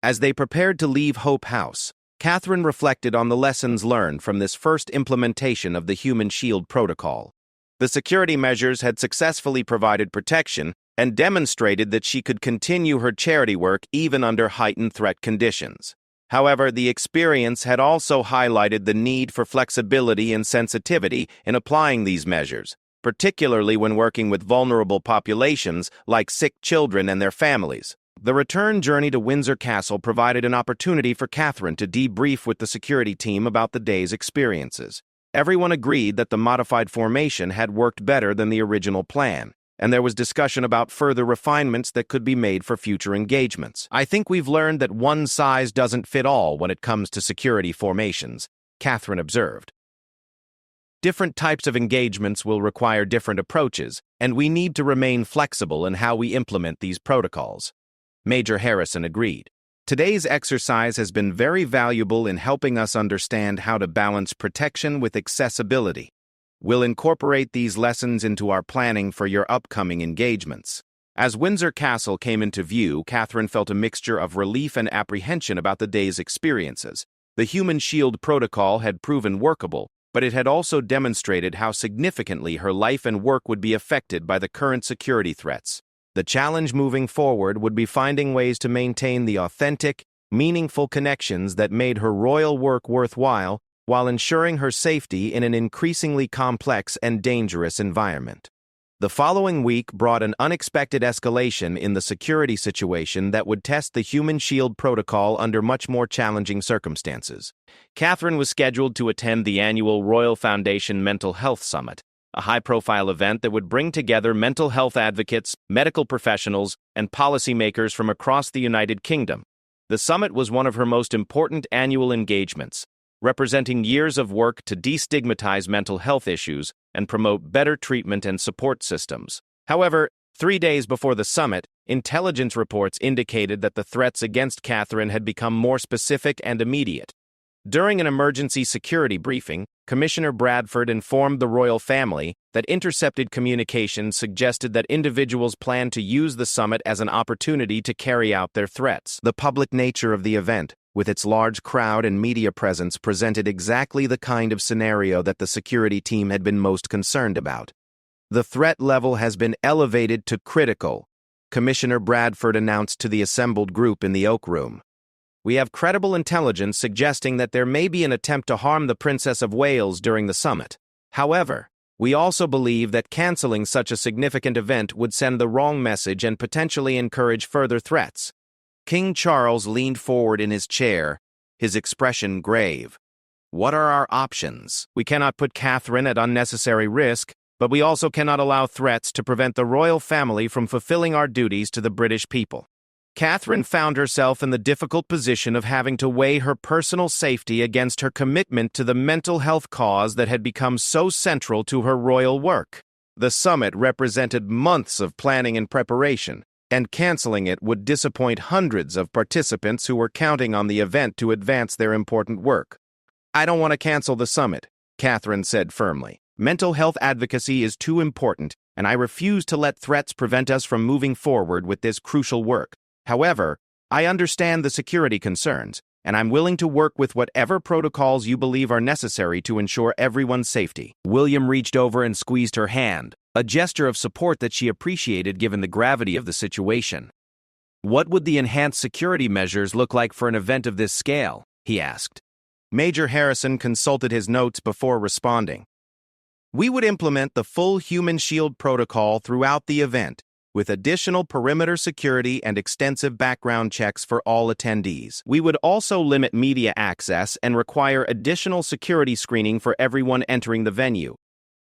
As they prepared to leave Hope House, Catherine reflected on the lessons learned from this first implementation of the Human Shield Protocol. The security measures had successfully provided protection and demonstrated that she could continue her charity work even under heightened threat conditions. However, the experience had also highlighted the need for flexibility and sensitivity in applying these measures, particularly when working with vulnerable populations like sick children and their families. The return journey to Windsor Castle provided an opportunity for Catherine to debrief with the security team about the day's experiences. Everyone agreed that the modified formation had worked better than the original plan, and there was discussion about further refinements that could be made for future engagements. "I think we've learned that one size doesn't fit all when it comes to security formations," Catherine observed. "Different types of engagements will require different approaches, and we need to remain flexible in how we implement these protocols." Major Harrison agreed. "Today's exercise has been very valuable in helping us understand how to balance protection with accessibility. We'll incorporate these lessons into our planning for your upcoming engagements." As Windsor Castle came into view, Catherine felt a mixture of relief and apprehension about the day's experiences. The Human Shield Protocol had proven workable, but it had also demonstrated how significantly her life and work would be affected by the current security threats. The challenge moving forward would be finding ways to maintain the authentic, meaningful connections that made her royal work worthwhile while ensuring her safety in an increasingly complex and dangerous environment. The following week brought an unexpected escalation in the security situation that would test the Human Shield Protocol under much more challenging circumstances. Catherine was scheduled to attend the annual Royal Foundation Mental Health Summit, a high-profile event that would bring together mental health advocates, medical professionals, and policymakers from across the United Kingdom. The summit was one of her most important annual engagements, representing years of work to destigmatize mental health issues and promote better treatment and support systems. However, 3 days before the summit, intelligence reports indicated that the threats against Catherine had become more specific and immediate. During an emergency security briefing, Commissioner Bradford informed the royal family that intercepted communications suggested that individuals planned to use the summit as an opportunity to carry out their threats. The public nature of the event, with its large crowd and media presence, presented exactly the kind of scenario that the security team had been most concerned about. "The threat level has been elevated to critical," Commissioner Bradford announced to the assembled group in the Oak Room. "We have credible intelligence suggesting that there may be an attempt to harm the Princess of Wales during the summit. However, we also believe that canceling such a significant event would send the wrong message and potentially encourage further threats." King Charles leaned forward in his chair, his expression grave. "What are our options? We cannot put Catherine at unnecessary risk, but we also cannot allow threats to prevent the royal family from fulfilling our duties to the British people." Catherine found herself in the difficult position of having to weigh her personal safety against her commitment to the mental health cause that had become so central to her royal work. The summit represented months of planning and preparation, and canceling it would disappoint hundreds of participants who were counting on the event to advance their important work. "I don't want to cancel the summit," Catherine said firmly. "Mental health advocacy is too important, and I refuse to let threats prevent us from moving forward with this crucial work. However, I understand the security concerns, and I'm willing to work with whatever protocols you believe are necessary to ensure everyone's safety." William reached over and squeezed her hand, a gesture of support that she appreciated given the gravity of the situation. "What would the enhanced security measures look like for an event of this scale?" he asked. Major Harrison consulted his notes before responding. "We would implement the full Human Shield Protocol throughout the event, with additional perimeter security and extensive background checks for all attendees. We would also limit media access and require additional security screening for everyone entering the venue.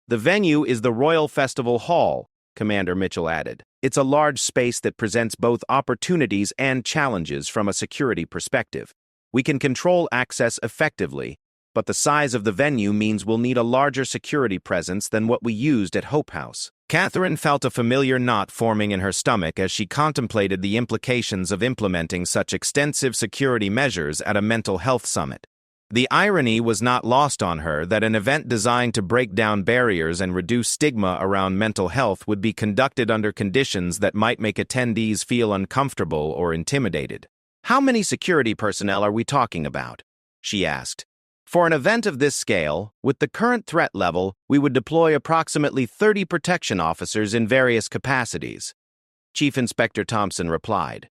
The venue is the Royal Festival Hall, Commander Mitchell added. It's a large space that presents both opportunities and challenges from a security perspective. We can control access effectively, but the size of the venue means we'll need a larger security presence than what we used at Hope House. Catherine felt a familiar knot forming in her stomach as she contemplated the implications of implementing such extensive security measures at a mental health summit. The irony was not lost on her that an event designed to break down barriers and reduce stigma around mental health would be conducted under conditions that might make attendees feel uncomfortable or intimidated. "How many security personnel are we talking about?" she asked. "For an event of this scale, with the current threat level, we would deploy approximately 30 protection officers in various capacities." Chief Inspector Thompson replied.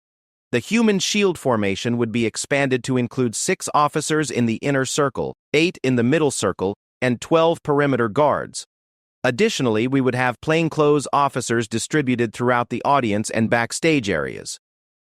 The human shield formation would be expanded to include 6 officers in the inner circle, 8 in the middle circle, and 12 perimeter guards. Additionally, we would have plainclothes officers distributed throughout the audience and backstage areas.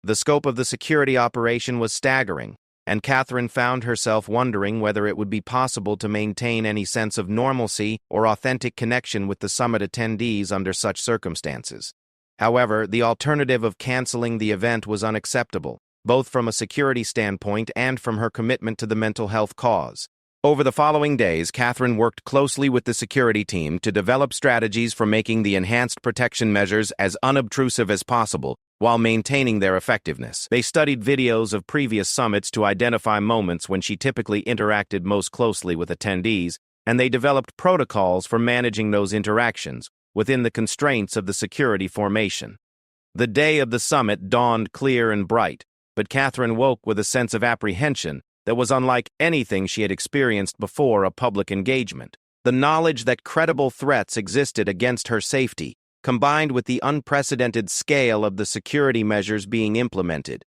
The scope of the security operation was staggering, and Catherine found herself wondering whether it would be possible to maintain any sense of normalcy or authentic connection with the summit attendees under such circumstances. However, the alternative of canceling the event was unacceptable, both from a security standpoint and from her commitment to the mental health cause. Over the following days, Catherine worked closely with the security team to develop strategies for making the enhanced protection measures as unobtrusive as possible while maintaining their effectiveness. They studied videos of previous summits to identify moments when she typically interacted most closely with attendees, and they developed protocols for managing those interactions within the constraints of the security formation. The day of the summit dawned clear and bright, but Catherine woke with a sense of apprehension that was unlike anything she had experienced before a public engagement. The knowledge that credible threats existed against her safety, combined with the unprecedented scale of the security measures being implemented,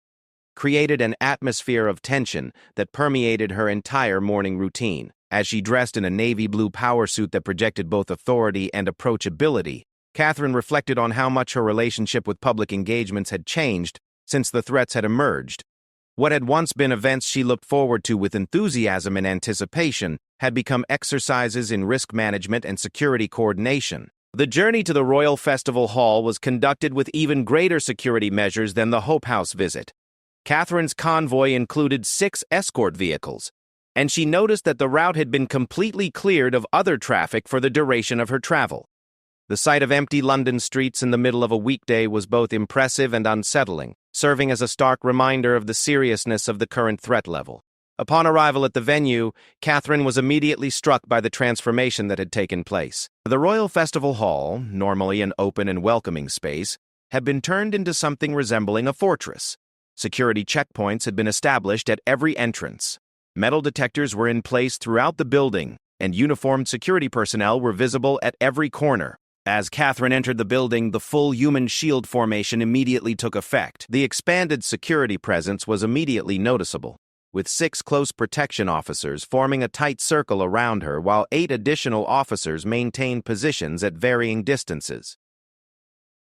created an atmosphere of tension that permeated her entire morning routine. As she dressed in a navy blue power suit that projected both authority and approachability, Catherine reflected on how much her relationship with public engagements had changed since the threats had emerged. What had once been events she looked forward to with enthusiasm and anticipation had become exercises in risk management and security coordination. The journey to the Royal Festival Hall was conducted with even greater security measures than the Hope House visit. Catherine's convoy included 6 escort vehicles, and she noticed that the route had been completely cleared of other traffic for the duration of her travel. The sight of empty London streets in the middle of a weekday was both impressive and unsettling, serving as a stark reminder of the seriousness of the current threat level. Upon arrival at the venue, Catherine was immediately struck by the transformation that had taken place. The Royal Festival Hall, normally an open and welcoming space, had been turned into something resembling a fortress. Security checkpoints had been established at every entrance. Metal detectors were in place throughout the building, and uniformed security personnel were visible at every corner. As Catherine entered the building, the full human shield formation immediately took effect. The expanded security presence was immediately noticeable, with 6 close protection officers forming a tight circle around her while 8 additional officers maintained positions at varying distances.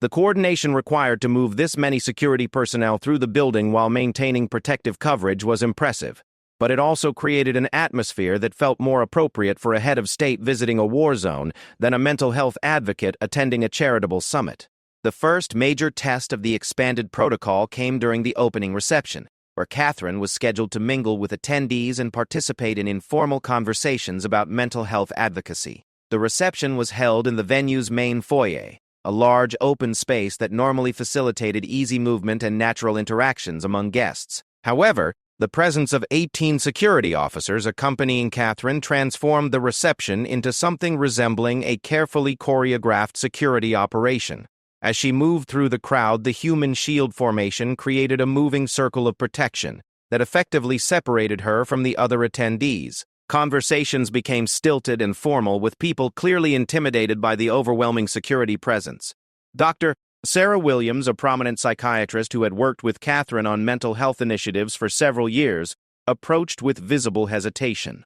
The coordination required to move this many security personnel through the building while maintaining protective coverage was impressive, but it also created an atmosphere that felt more appropriate for a head of state visiting a war zone than a mental health advocate attending a charitable summit. The first major test of the expanded protocol came during the opening reception, where Catherine was scheduled to mingle with attendees and participate in informal conversations about mental health advocacy. The reception was held in the venue's main foyer, a large open space that normally facilitated easy movement and natural interactions among guests. However, the presence of 18 security officers accompanying Catherine transformed the reception into something resembling a carefully choreographed security operation. As she moved through the crowd, the human shield formation created a moving circle of protection that effectively separated her from the other attendees. Conversations became stilted and formal, with people clearly intimidated by the overwhelming security presence. Dr. Sarah Williams, a prominent psychiatrist who had worked with Catherine on mental health initiatives for several years, approached with visible hesitation.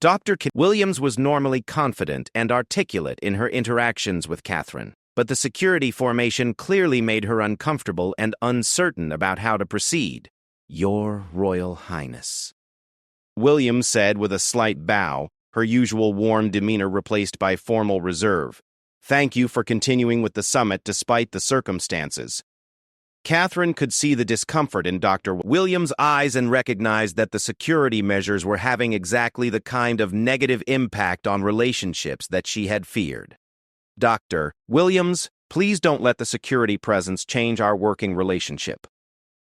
Dr. Williams was normally confident and articulate in her interactions with Catherine, but the security formation clearly made her uncomfortable and uncertain about how to proceed. "Your Royal Highness," Williams said with a slight bow, her usual warm demeanor replaced by formal reserve. Thank you for continuing with the summit despite the circumstances. Catherine could see the discomfort in Dr. Williams' eyes and recognized that the security measures were having exactly the kind of negative impact on relationships that she had feared. Dr. Williams, please don't let the security presence change our working relationship.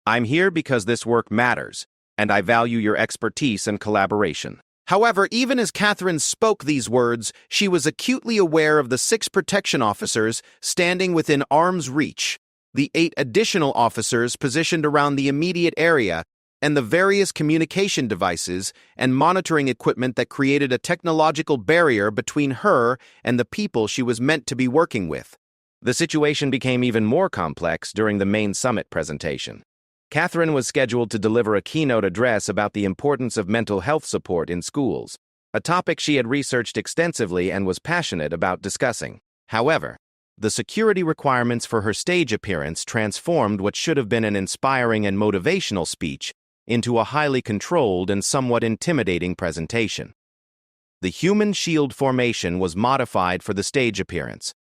I'm here because this work matters, and I value your expertise and collaboration. However, even as Catherine spoke these words, she was acutely aware of the 6 protection officers standing within arm's reach, the 8 additional officers positioned around the immediate area, and the various communication devices and monitoring equipment that created a technological barrier between her and the people she was meant to be working with. The situation became even more complex during the main summit presentation. Catherine was scheduled to deliver a keynote address about the importance of mental health support in schools, a topic she had researched extensively and was passionate about discussing. However, the security requirements for her stage appearance transformed what should have been an inspiring and motivational speech into a highly controlled and somewhat intimidating presentation. The human shield formation was modified for the stage appearance,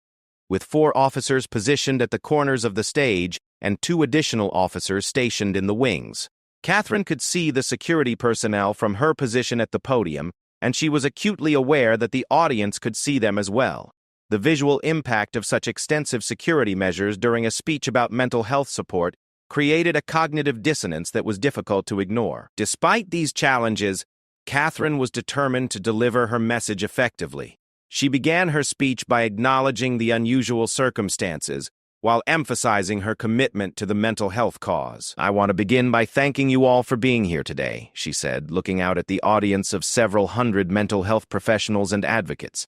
with 4 officers positioned at the corners of the stage and 2 additional officers stationed in the wings. Catherine could see the security personnel from her position at the podium, and she was acutely aware that the audience could see them as well. The visual impact of such extensive security measures during a speech about mental health support created a cognitive dissonance that was difficult to ignore. Despite these challenges, Catherine was determined to deliver her message effectively. She began her speech by acknowledging the unusual circumstances, while emphasizing her commitment to the mental health cause. I want to begin by thanking you all for being here today, she said, looking out at the audience of several hundred mental health professionals and advocates.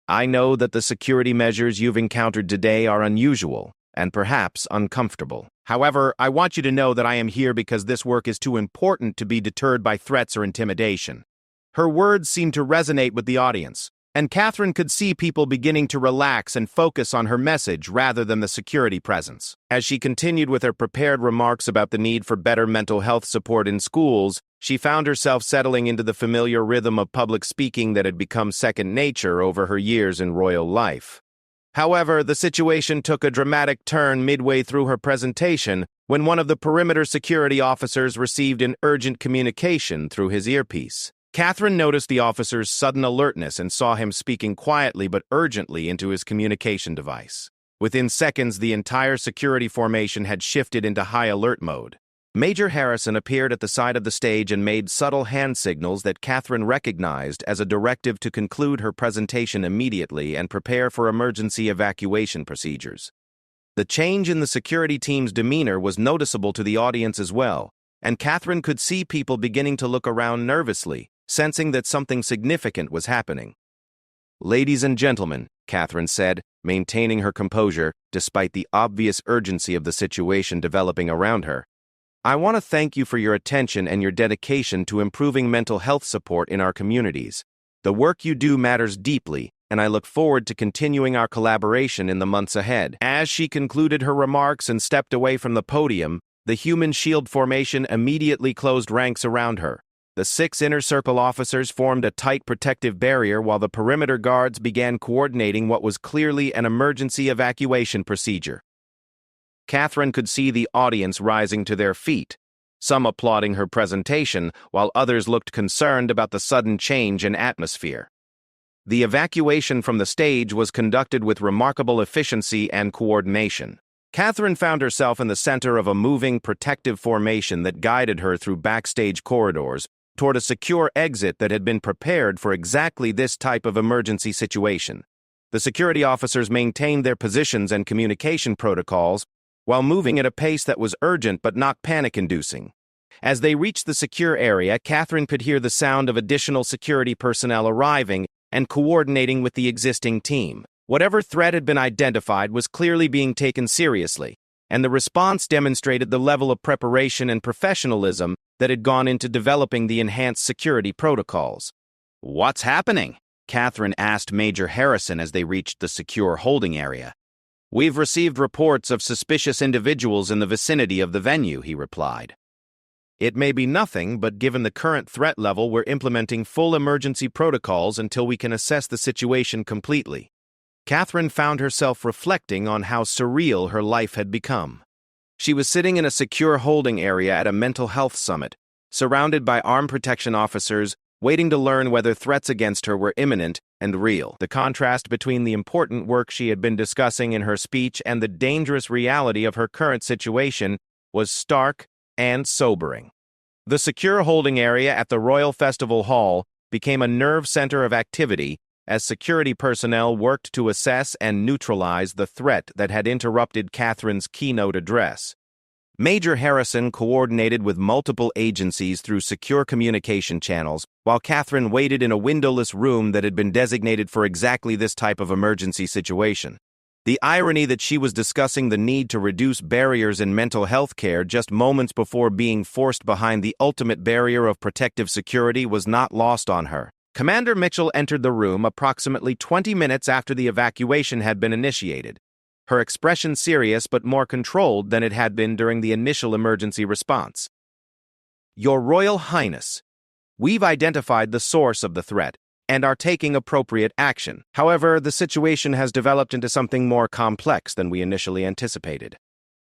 I know that the security measures you've encountered today are unusual and perhaps uncomfortable. However, I want you to know that I am here because this work is too important to be deterred by threats or intimidation. Her words seemed to resonate with the audience, and Catherine could see people beginning to relax and focus on her message rather than the security presence. As she continued with her prepared remarks about the need for better mental health support in schools, she found herself settling into the familiar rhythm of public speaking that had become second nature over her years in royal life. However, the situation took a dramatic turn midway through her presentation when one of the perimeter security officers received an urgent communication through his earpiece. Catherine noticed the officer's sudden alertness and saw him speaking quietly but urgently into his communication device. Within seconds, the entire security formation had shifted into high alert mode. Major Harrison appeared at the side of the stage and made subtle hand signals that Catherine recognized as a directive to conclude her presentation immediately and prepare for emergency evacuation procedures. The change in the security team's demeanor was noticeable to the audience as well, and Catherine could see people beginning to look around nervously, sensing that something significant was happening. Ladies and gentlemen, Catherine said, maintaining her composure despite the obvious urgency of the situation developing around her. I want to thank you for your attention and your dedication to improving mental health support in our communities. The work you do matters deeply, and I look forward to continuing our collaboration in the months ahead. As she concluded her remarks and stepped away from the podium, the human shield formation immediately closed ranks around her. The 6 inner circle officers formed a tight protective barrier while the perimeter guards began coordinating what was clearly an emergency evacuation procedure. Catherine could see the audience rising to their feet, some applauding her presentation, while others looked concerned about the sudden change in atmosphere. The evacuation from the stage was conducted with remarkable efficiency and coordination. Catherine found herself in the center of a moving, protective formation that guided her through backstage corridors toward a secure exit that had been prepared for exactly this type of emergency situation. The security officers maintained their positions and communication protocols while moving at a pace that was urgent but not panic-inducing. As they reached the secure area, Catherine could hear the sound of additional security personnel arriving and coordinating with the existing team. Whatever threat had been identified was clearly being taken seriously, and the response demonstrated the level of preparation and professionalism that had gone into developing the enhanced security protocols. "What's happening?" Catherine asked Major Harrison as they reached the secure holding area. "We've received reports of suspicious individuals in the vicinity of the venue," he replied. "It may be nothing, but given the current threat level, we're implementing full emergency protocols until we can assess the situation completely." Catherine found herself reflecting on how surreal her life had become. She was sitting in a secure holding area at a mental health summit, surrounded by armed protection officers, waiting to learn whether threats against her were imminent and real. The contrast between the important work she had been discussing in her speech and the dangerous reality of her current situation was stark and sobering. The secure holding area at the Royal Festival Hall became a nerve center of activity as security personnel worked to assess and neutralize the threat that had interrupted Catherine's keynote address. Major Harrison coordinated with multiple agencies through secure communication channels, while Catherine waited in a windowless room that had been designated for exactly this type of emergency situation. The irony that she was discussing the need to reduce barriers in mental health care just moments before being forced behind the ultimate barrier of protective security was not lost on her. Commander Mitchell entered the room approximately 20 minutes after the evacuation had been initiated, her expression serious but more controlled than it had been during the initial emergency response. "Your Royal Highness, we've identified the source of the threat and are taking appropriate action. However, the situation has developed into something more complex than we initially anticipated."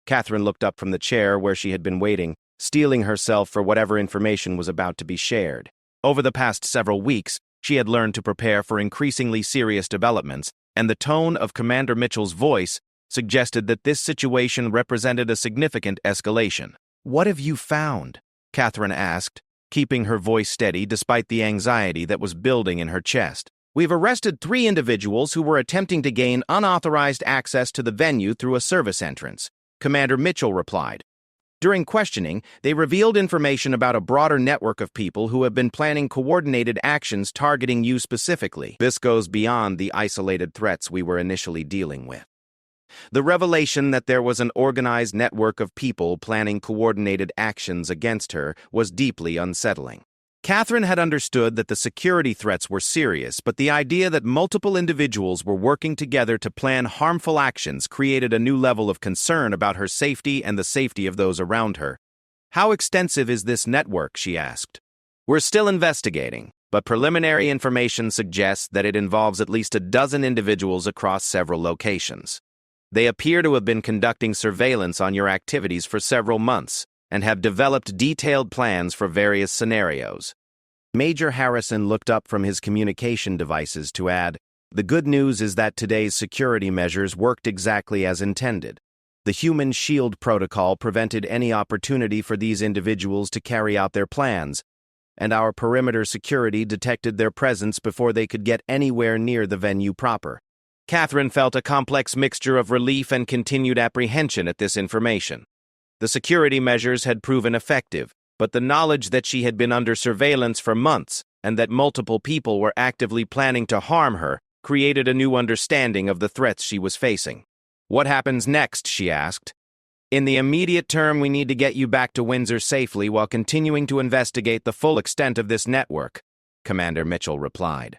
Catherine looked up from the chair where she had been waiting, steeling herself for whatever information was about to be shared. Over the past several weeks, she had learned to prepare for increasingly serious developments, and the tone of Commander Mitchell's voice suggested that this situation represented a significant escalation. "What have you found?" Catherine asked, keeping her voice steady despite the anxiety that was building in her chest. "We've arrested 3 individuals who were attempting to gain unauthorized access to the venue through a service entrance," Commander Mitchell replied. During questioning, they revealed information about a broader network of people who have been planning coordinated actions targeting you specifically. This goes beyond the isolated threats we were initially dealing with. The revelation that there was an organized network of people planning coordinated actions against her was deeply unsettling. Catherine had understood that the security threats were serious, but the idea that multiple individuals were working together to plan harmful actions created a new level of concern about her safety and the safety of those around her. "How extensive is this network?" she asked. "We're still investigating, but preliminary information suggests that it involves at least a dozen individuals across several locations. They appear to have been conducting surveillance on your activities for several months and have developed detailed plans for various scenarios." Major Harrison looked up from his communication devices to add, "The good news is that today's security measures worked exactly as intended. The human shield protocol prevented any opportunity for these individuals to carry out their plans, and our perimeter security detected their presence before they could get anywhere near the venue proper." Catherine felt a complex mixture of relief and continued apprehension at this information. The security measures had proven effective, but the knowledge that she had been under surveillance for months and that multiple people were actively planning to harm her created a new understanding of the threats she was facing. "What happens next?" she asked. "In the immediate term, we need to get you back to Windsor safely while continuing to investigate the full extent of this network," Commander Mitchell replied.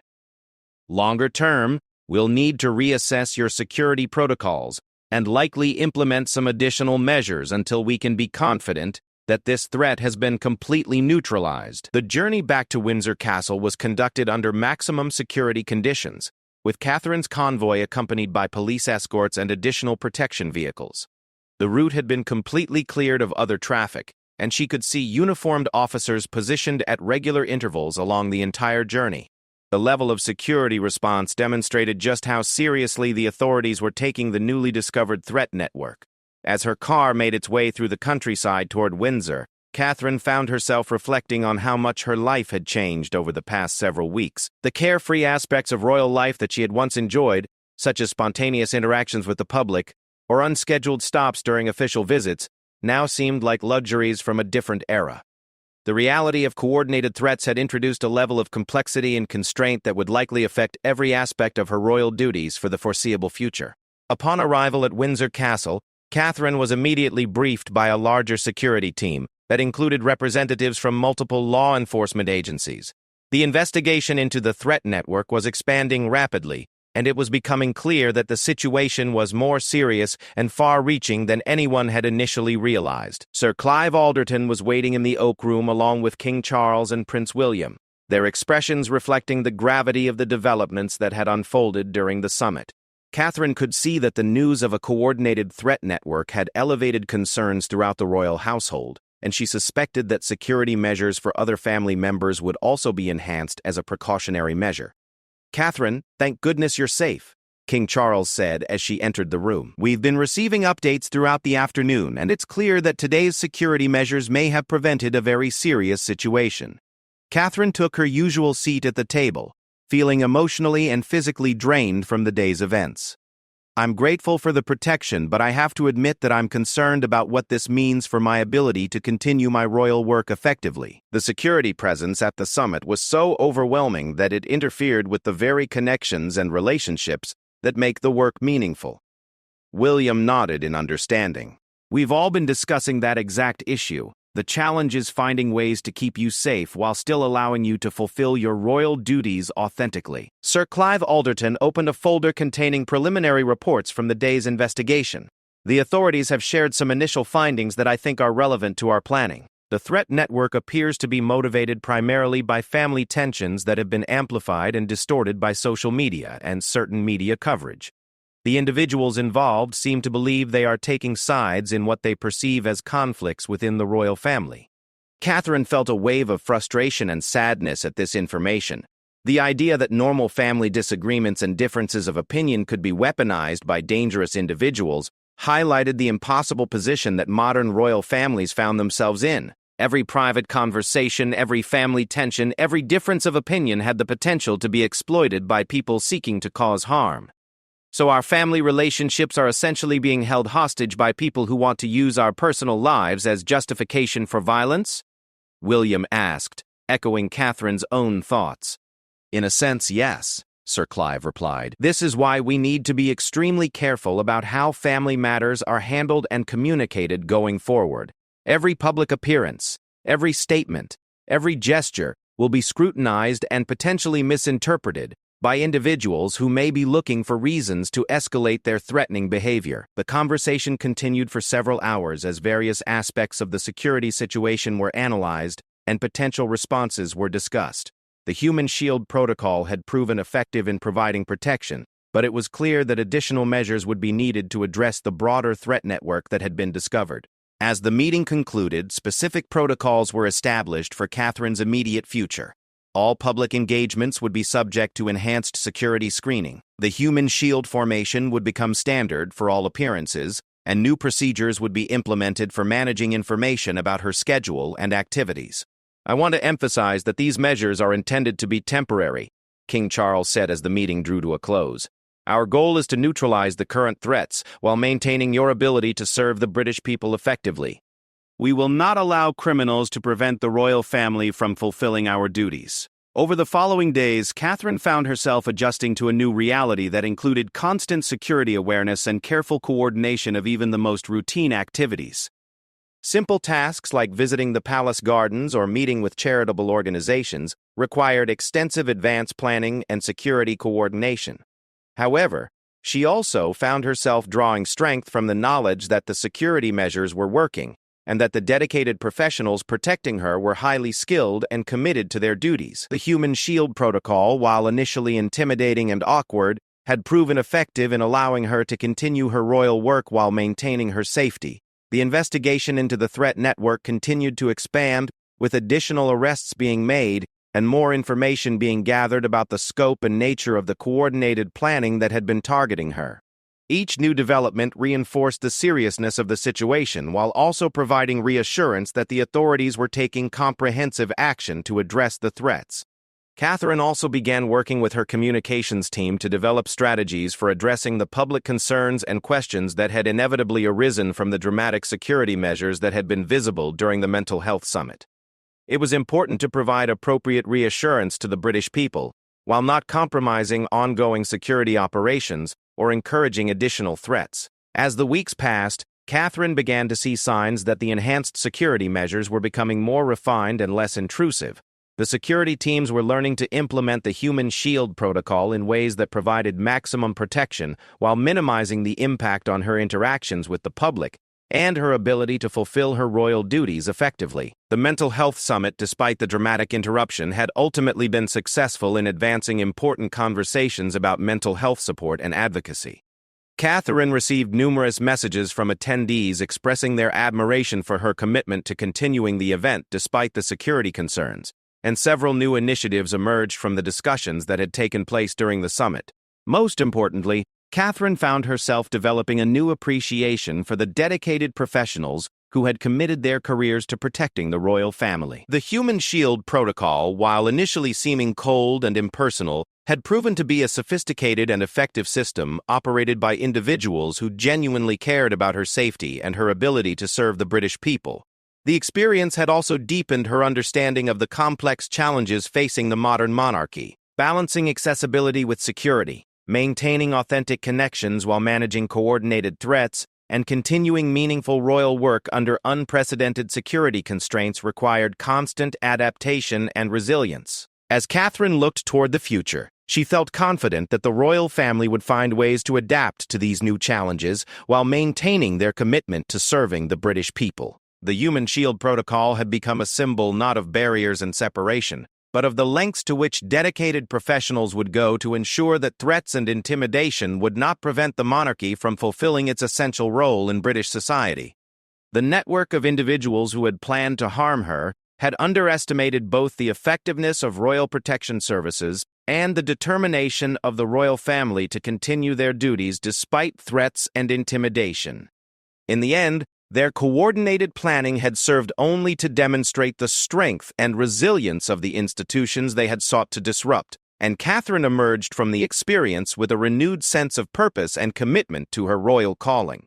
"Longer term, we'll need to reassess your security protocols and likely implement some additional measures until we can be confident that this threat has been completely neutralized." The journey back to Windsor Castle was conducted under maximum security conditions, with Catherine's convoy accompanied by police escorts and additional protection vehicles. The route had been completely cleared of other traffic, and she could see uniformed officers positioned at regular intervals along the entire journey. The level of security response demonstrated just how seriously the authorities were taking the newly discovered threat network. As her car made its way through the countryside toward Windsor, Catherine found herself reflecting on how much her life had changed over the past several weeks. The carefree aspects of royal life that she had once enjoyed, such as spontaneous interactions with the public or unscheduled stops during official visits, now seemed like luxuries from a different era. The reality of coordinated threats had introduced a level of complexity and constraint that would likely affect every aspect of her royal duties for the foreseeable future. Upon arrival at Windsor Castle, Catherine was immediately briefed by a larger security team that included representatives from multiple law enforcement agencies. The investigation into the threat network was expanding rapidly, and it was becoming clear that the situation was more serious and far-reaching than anyone had initially realized. Sir Clive Alderton was waiting in the Oak Room along with King Charles and Prince William, their expressions reflecting the gravity of the developments that had unfolded during the summit. Catherine could see that the news of a coordinated threat network had elevated concerns throughout the royal household, and she suspected that security measures for other family members would also be enhanced as a precautionary measure. "Catherine, thank goodness you're safe," King Charles said as she entered the room. "We've been receiving updates throughout the afternoon, and it's clear that today's security measures may have prevented a very serious situation." Catherine took her usual seat at the table, feeling emotionally and physically drained from the day's events. "I'm grateful for the protection, but I have to admit that I'm concerned about what this means for my ability to continue my royal work effectively." The security presence at the summit was so overwhelming that it interfered with the very connections and relationships that make the work meaningful. William nodded in understanding. "We've all been discussing that exact issue. The challenge is finding ways to keep you safe while still allowing you to fulfill your royal duties authentically." Sir Clive Alderton opened a folder containing preliminary reports from the day's investigation. "The authorities have shared some initial findings that I think are relevant to our planning. The threat network appears to be motivated primarily by family tensions that have been amplified and distorted by social media and certain media coverage. The individuals involved seem to believe they are taking sides in what they perceive as conflicts within the royal family." Catherine felt a wave of frustration and sadness at this information. The idea that normal family disagreements and differences of opinion could be weaponized by dangerous individuals highlighted the impossible position that modern royal families found themselves in. Every private conversation, every family tension, every difference of opinion had the potential to be exploited by people seeking to cause harm. "So our family relationships are essentially being held hostage by people who want to use our personal lives as justification for violence?" William asked, echoing Catherine's own thoughts. "In a sense, yes," Sir Clive replied. "This is why we need to be extremely careful about how family matters are handled and communicated going forward. Every public appearance, every statement, every gesture will be scrutinized and potentially misinterpreted by individuals who may be looking for reasons to escalate their threatening behavior." The conversation continued for several hours as various aspects of the security situation were analyzed and potential responses were discussed. The human shield protocol had proven effective in providing protection, but it was clear that additional measures would be needed to address the broader threat network that had been discovered. As the meeting concluded, specific protocols were established for Catherine's immediate future. All public engagements would be subject to enhanced security screening. The human shield formation would become standard for all appearances, and new procedures would be implemented for managing information about her schedule and activities. "I want to emphasize that these measures are intended to be temporary," King Charles said as the meeting drew to a close. "Our goal is to neutralize the current threats while maintaining your ability to serve the British people effectively. We will not allow criminals to prevent the royal family from fulfilling our duties." Over the following days, Catherine found herself adjusting to a new reality that included constant security awareness and careful coordination of even the most routine activities. Simple tasks like visiting the palace gardens or meeting with charitable organizations required extensive advance planning and security coordination. However, she also found herself drawing strength from the knowledge that the security measures were working, and that the dedicated professionals protecting her were highly skilled and committed to their duties. The human shield protocol, while initially intimidating and awkward, had proven effective in allowing her to continue her royal work while maintaining her safety. The investigation into the threat network continued to expand, with additional arrests being made and more information being gathered about the scope and nature of the coordinated planning that had been targeting her. Each new development reinforced the seriousness of the situation while also providing reassurance that the authorities were taking comprehensive action to address the threats. Catherine also began working with her communications team to develop strategies for addressing the public concerns and questions that had inevitably arisen from the dramatic security measures that had been visible during the mental health summit. It was important to provide appropriate reassurance to the British people, while not compromising ongoing security operations or encouraging additional threats. As the weeks passed, Catherine began to see signs that the enhanced security measures were becoming more refined and less intrusive. The security teams were learning to implement the human shield protocol in ways that provided maximum protection while minimizing the impact on her interactions with the public and her ability to fulfill her royal duties effectively. The Mental Health Summit, despite the dramatic interruption, had ultimately been successful in advancing important conversations about mental health support and advocacy. Catherine received numerous messages from attendees expressing their admiration for her commitment to continuing the event despite the security concerns, and several new initiatives emerged from the discussions that had taken place during the summit. Most importantly, Catherine found herself developing a new appreciation for the dedicated professionals who had committed their careers to protecting the royal family. The Human Shield Protocol, while initially seeming cold and impersonal, had proven to be a sophisticated and effective system operated by individuals who genuinely cared about her safety and her ability to serve the British people. The experience had also deepened her understanding of the complex challenges facing the modern monarchy, balancing accessibility with security, maintaining authentic connections while managing coordinated threats, and continuing meaningful royal work under unprecedented security constraints required constant adaptation and resilience. As Catherine looked toward the future, she felt confident that the royal family would find ways to adapt to these new challenges while maintaining their commitment to serving the British people. The Human Shield Protocol had become a symbol not of barriers and separation, but of the lengths to which dedicated professionals would go to ensure that threats and intimidation would not prevent the monarchy from fulfilling its essential role in British society. The network of individuals who had planned to harm her had underestimated both the effectiveness of royal protection services and the determination of the royal family to continue their duties despite threats and intimidation. In the end, their coordinated planning had served only to demonstrate the strength and resilience of the institutions they had sought to disrupt, and Catherine emerged from the experience with a renewed sense of purpose and commitment to her royal calling.